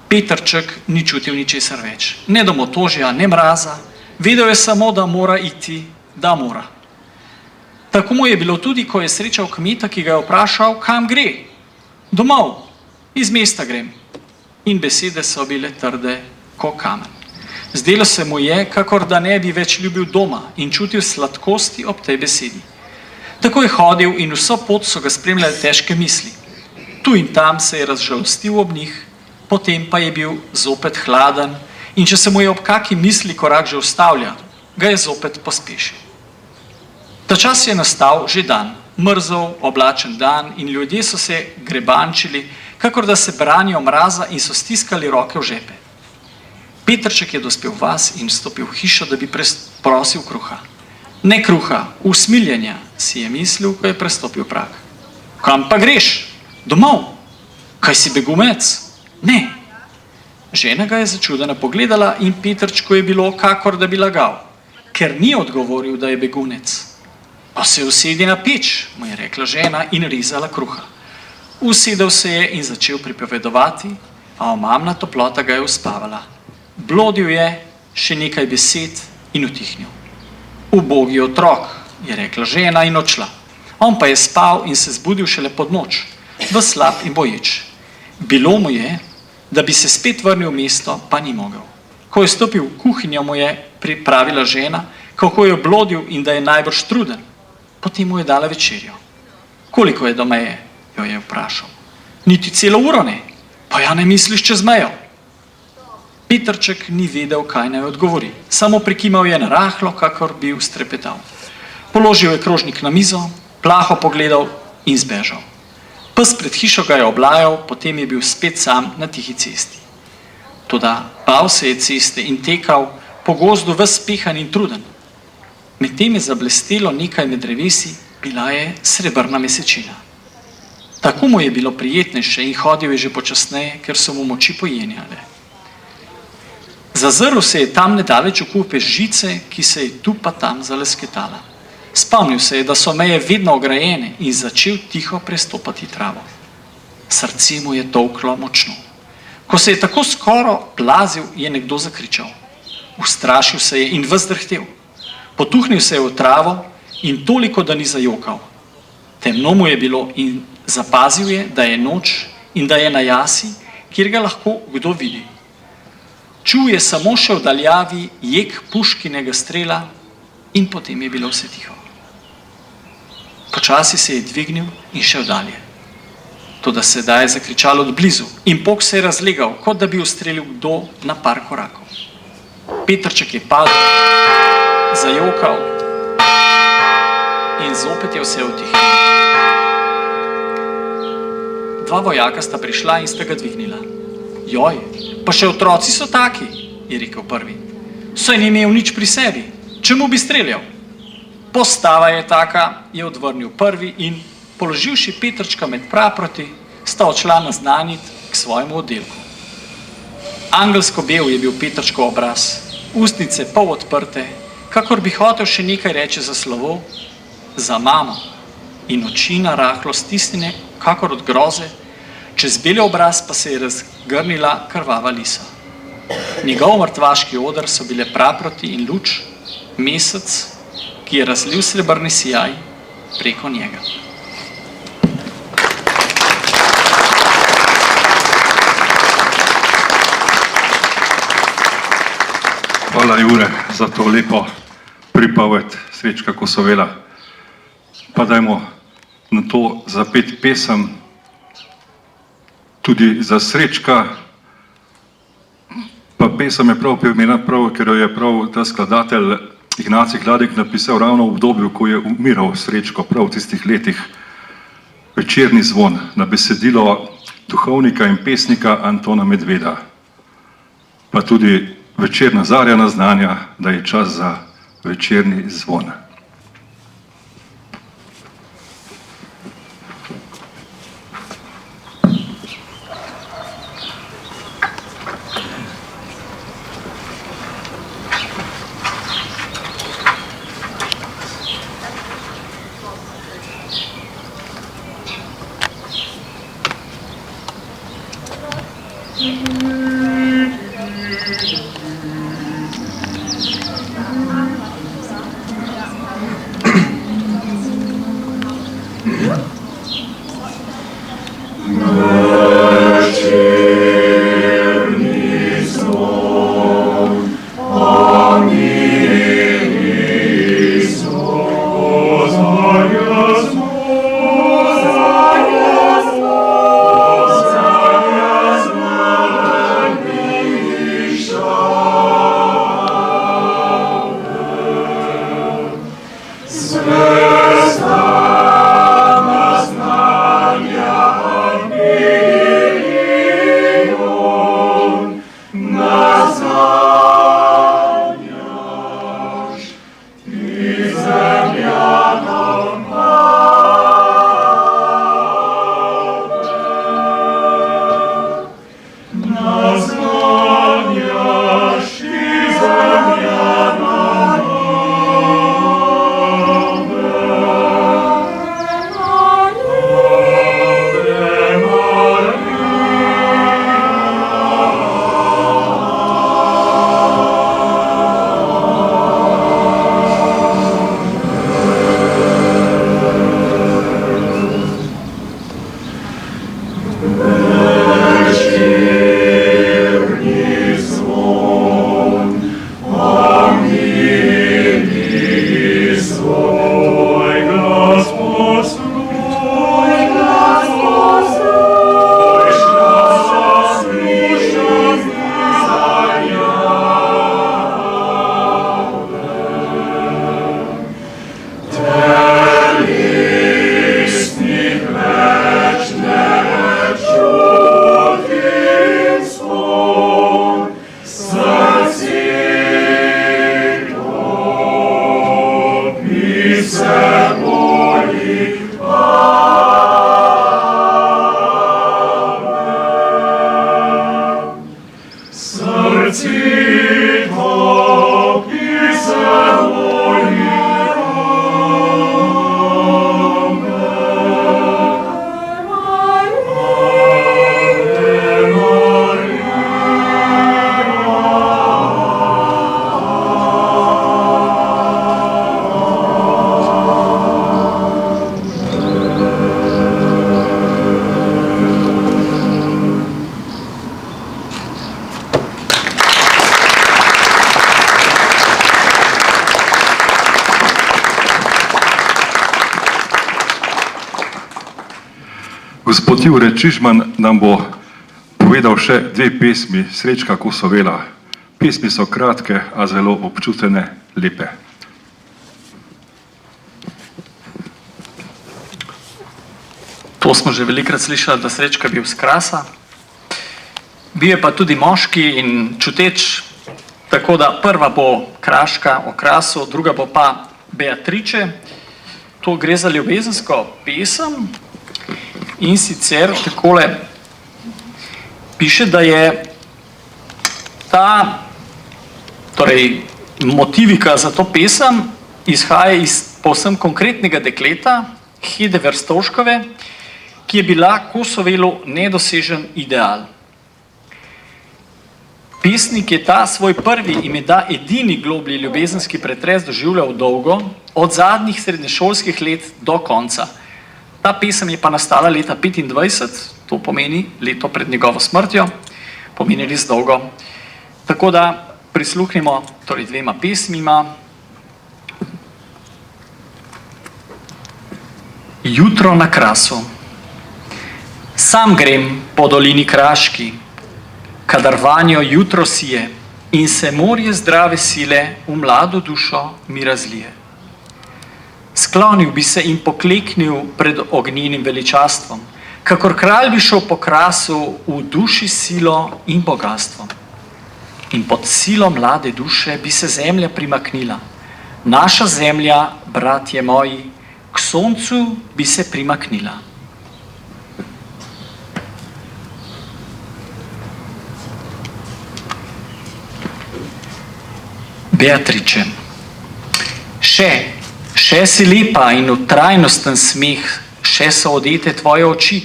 Petrček ni čutil ničesar več, ne domotožja, ne mraza, vedel je samo, da mora iti, da mora. Tako mu je bilo tudi, ko je srečal kmeta, ki ga je vprašal, kam gre. Domov, iz mesta grem. In besede so bile trde ko kamen. Zdelo se mu je, kakor da ne bi več ljubil doma in čutil sladkosti ob tej besedi. Tako je hodil in vso pot so ga spremljale težke misli. Tu in tam se je razžalostil ob njih, potem pa je bil zopet hladen in če se mu je ob kaki misli korak že ustavljal, ga je zopet pospešil. Ta čas je nastal že dan, mrzel, oblačen dan in ljudje so se grebančili, kakor da se branijo mraza in so stiskali roke v žepe. Petrček je dospel vas in vstopil v hišo, da bi prosil kruha. Ne kruha, usmiljenja, si je mislil, ko je prestopil prag. Kam pa greš? Domov? Kaj si begumec? Ne. Žena ga je začudena pogledala in Petrčku je bilo, kakor da bi lagal, ker ni odgovoril, da je begunec. Pa se usedi na peč, mu je rekla žena in rezala kruha. Usedel se je in začel pripovedovati, a omamna toplota ga je uspavala. Blodil je še nekaj besed in utihnil. Ubogi otrok, je rekla žena in odšla. On pa je spal in se zbudil šele pod noč, v slab in boječ. Bilo mu je, da bi se spet vrnil v mesto, pa ni mogel. Ko je stopil v kuhinjo, mu je pripravila žena, kako je blodil in da je najbrž truden. Potem mu je dala večerjo. Koliko je do meje? Jo je vprašal. Niti celo uro ne. Pa ja ne misliš čez mejo? Petrček ni vedel, kaj naj odgovori. Samo prikimal je narahlo, kakor bi ustrepetal. Položil je krožnik na mizo, plaho pogledal in zbežal. Pes pred hišo ga je oblajal, potem je bil spet sam na tihi cesti. Toda bal se je ceste in tekal po gozdu ves spehan in truden. Medtem je zablestelo nekaj med drevesi, bila je srebrna mesečina. Tako mu je bilo prijetnejše in hodil je že počasneje, ker so mu moči pojenjale. Zazrl se je tam nedaleč v kupe žice, ki se je tu pa tam zalesketala. Spomnil se je, da so meje vedno ograjene in začel tiho prestopati travo. Srce mu je tolklo močno. Ko se je tako skoro plazil, je nekdo zakričal. Ustrašil se je in ves drhtel. Potuhnil se je v travo in toliko, da ni zajokal. Temno mu je bilo in zapazil je, da je noč in da je na jasi, kjer ga lahko kdo vidi. Čul je samo še v daljavi jek puškinega strela in potem je bilo vse tiho. Počasi se je dvignil in šel dalje. Toda sedaj je zakričalo od blizu in pok se je razlegal, kot da bi ustrelil kdo na par korakov. Petrček je padel, zajokal in zopet je vse utihnilo. Dva vojaka sta prišla in sta ga dvignila. Joj, pa še otroci so taki, je rekel prvi. Saj ni imel nič pri sebi, čemu bi streljal? Postava je taka, je odvrnil prvi in, položivši Petrčka med praproti, sta odšla naznanit k svojemu oddelku. Angelsko bel je bil Petrčkov obraz, ustnice pol odprte, kakor bi hotel še nekaj reči za slovo, za mamo, in oči narahlo stisnjene, kakor od groze, čez beli obraz pa se je razgrnila krvava lisa. Njegov mrtvaški oder so bile praproti in luč, mesec, ki je razlil srebrni sijaj preko njega. Hvala, Jure, za to lepo pripoved Srečka Kosovela. Pa dajmo na to zapeti pesem tudi za Srečka. Pa pesem je prav imena prav, ker jo je prav ta skladatelj Ignacij Hladek napisal ravno v obdobju, ko je umiral Srečko, prav v tistih letih. Večerni zvon na besedilo duhovnika in pesnika Antona Medveda. Pa tudi večerna zarja naznanja, da je čas za večerni zvon. Svoj glas Gospod Jure Čižman nam bo povedal še 2 pesmi Srečka Kosovela. Pesmi so kratke, a zelo občutene, lepe. To smo že velikrat slišali, da Srečka bil s Krasa. Bil je pa tudi moški in čuteč, tako da prva bo Kraška o Krasu, druga bo pa Beatriče. To gre za ljubezensko pesem in sicer takole piše, da je ta, torej motivika za to pesem izhaja iz povsem konkretnega dekleta, Hede Verstoškove, ki je bila Kosovelu nedosežen ideal. Pesnik je ta svoj prvi in menda edini globlji ljubezenski pretres doživljal dolgo, od zadnjih srednješolskih let do konca. Ta pesem je pa nastala leta 25, to pomeni leto pred njegovo smrtjo, pomeni res dolgo. Tako da prisluhnimo torej 2 pesmima. Jutro na Krasu. Sam grem po dolini Kraški, kadar vanjo jutro sije in se morje zdrave sile v mlado dušo mi razlije. Sklonil bi se in pokleknil pred ognjenim veličastvom, kakor kralj bi šel po Krasu v duši silo in bogatstvom. In pod silo mlade duše bi se zemlja primaknila. Naša zemlja, bratje moji, k soncu bi se primaknila. Beatriče. Še si lepa in v trajnosten smeh, še so odete tvoje oči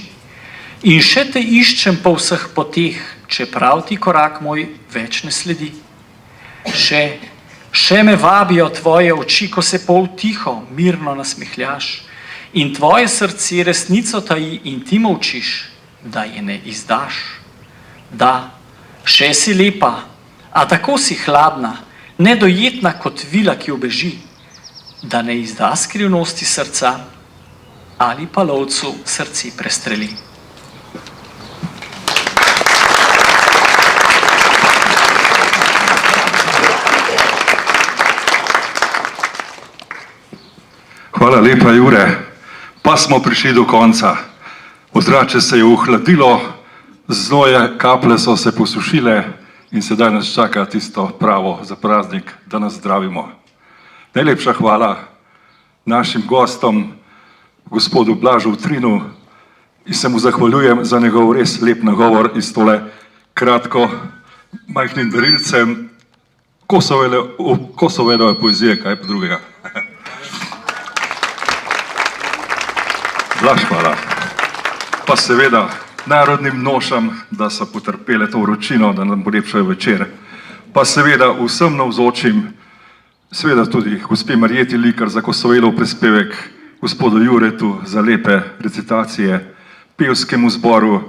in še te iščem po vseh poteh, čeprav ti korak moj več ne sledi. Še me vabijo tvoje oči, ko se pol tiho, mirno nasmehljaš in tvoje srce resnico taji in ti molčiš, da je ne izdaš. Da, še si lepa, a tako si hladna, nedojetna kot vila, ki ubeži, da ne izda skrivnosti srca ali pa lovcu srce prestreli. Hvala lepa, Jure. Pa smo prišli do konca. Ozračje se je ohladilo, znoje kaplje so se posušile in sedaj nas čaka tisto pravo za praznik, da nas zdravimo. Najlepša hvala našim gostom, gospodu Blažu Trinu, in se mu zahvaljujem za njegov res lep nagovor iz tole kratko majhnim darilcem Kosovelove poezije, kaj pa drugega. Blaž, hvala. Pa seveda narodnim nošam, da so potrpele to vročino, da nam bo lepšel večer. Pa seveda vsem navzočim, seveda tudi gospe Marjeti Likar za Kosovelov prispevek, gospodu Juretu za lepe recitacije, pevskemu zboru,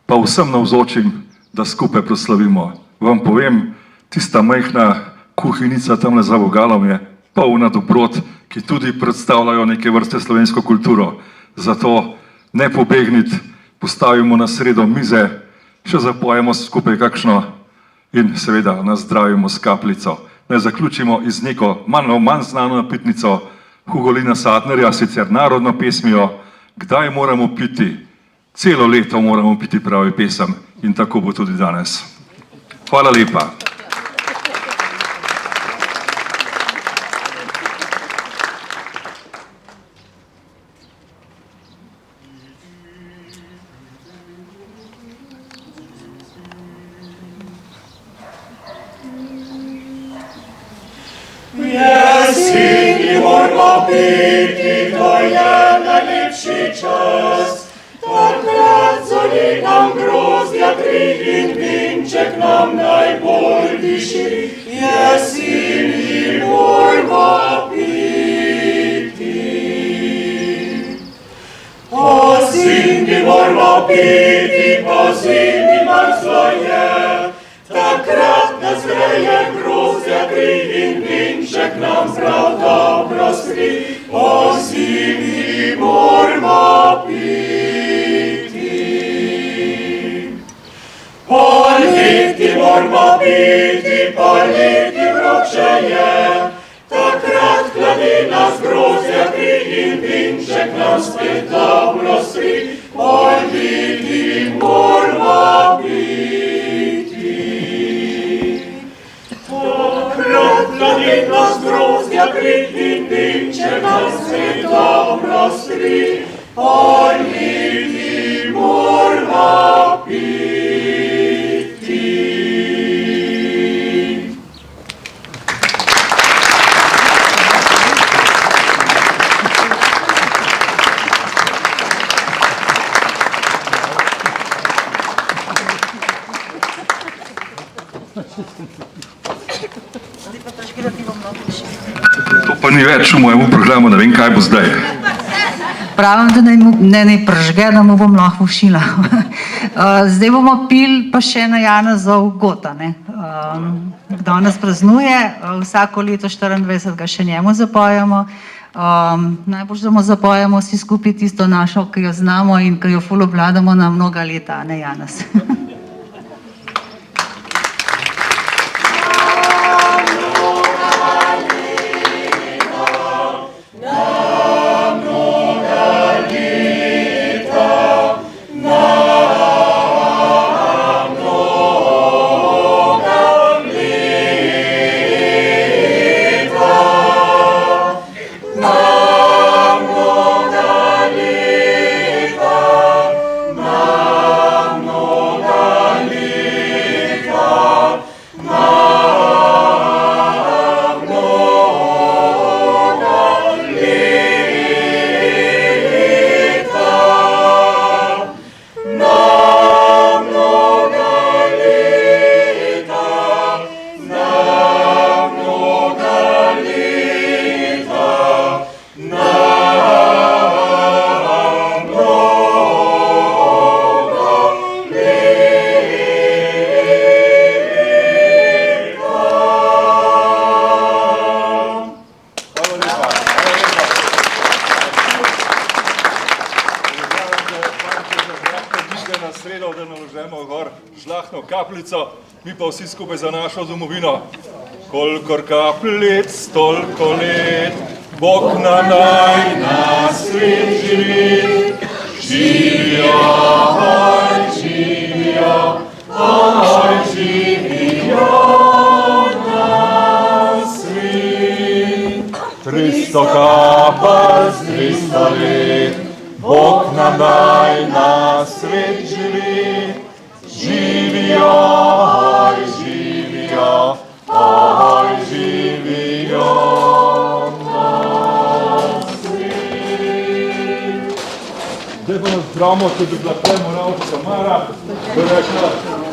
pa vsem navzočim, da skupaj proslavimo. Vam povem, tista majhna kuhinjica tamle za vogalom je polna dobrot, ki tudi predstavljajo neke vrste slovensko kulturo. Zato ne pobegniti, postavimo na sredo mize, še zapojemo skupaj kakšno in seveda nas zdravimo s kapljico. Ne zaključimo iz neko manj znano napitnico Hugolina Sadnerja, sicer narodno pesmijo, kdaj moramo piti, celo leto moramo piti pravi pesem in tako bo tudi danes. Hvala lepa. Jeseni moramo biti, to je najlepši čas, takrat zori nam grozdja kri in vinček nam najbolj diši. Jeseni moramo piti. Po zimi moramo piti, po zimi mrzlo je, takrat nas greje grozdja kri in vinček nam prav dobro skri. Po zimi moramo piti. piti, poleti vroče je, takrat hladina zgrozja kri in vinček nam spet dobro stri, poleti moramo piti. Takrat hladina zgrozja kri in vinček nam spet dobro stri, poleti moramo piti. To pa ni več v mojem programu, ne vem, kaj bo zdaj. Pravim, da ne pržge, da mu bom lahko všila. Zdaj bomo pili pa še na Janezov Gota. Danes praznuje, vsako leto 24. še njemu zapojemo. Najbolj, da mu zapojemo vsi skupaj tisto našo, ki jo znamo in ki jo ful obvladamo na mnoga leta, ne Janez. Žlahtno kapljico, mi pa vsi skupaj za našo domovino. Kolikor kapljic, toliko let, Bog nam naj na svet živi. Živijo, oj, živijo, oj, živijo na svet. 300 kapelj z 300 let, Bog nam naj na svet živi. Živijo, oj, živijo, oj, živijo na svet. Zdaj pa nas zdramo, če bi bila kaj moralska Mara, bi rekla,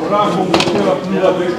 vrah bom hotela plula, da je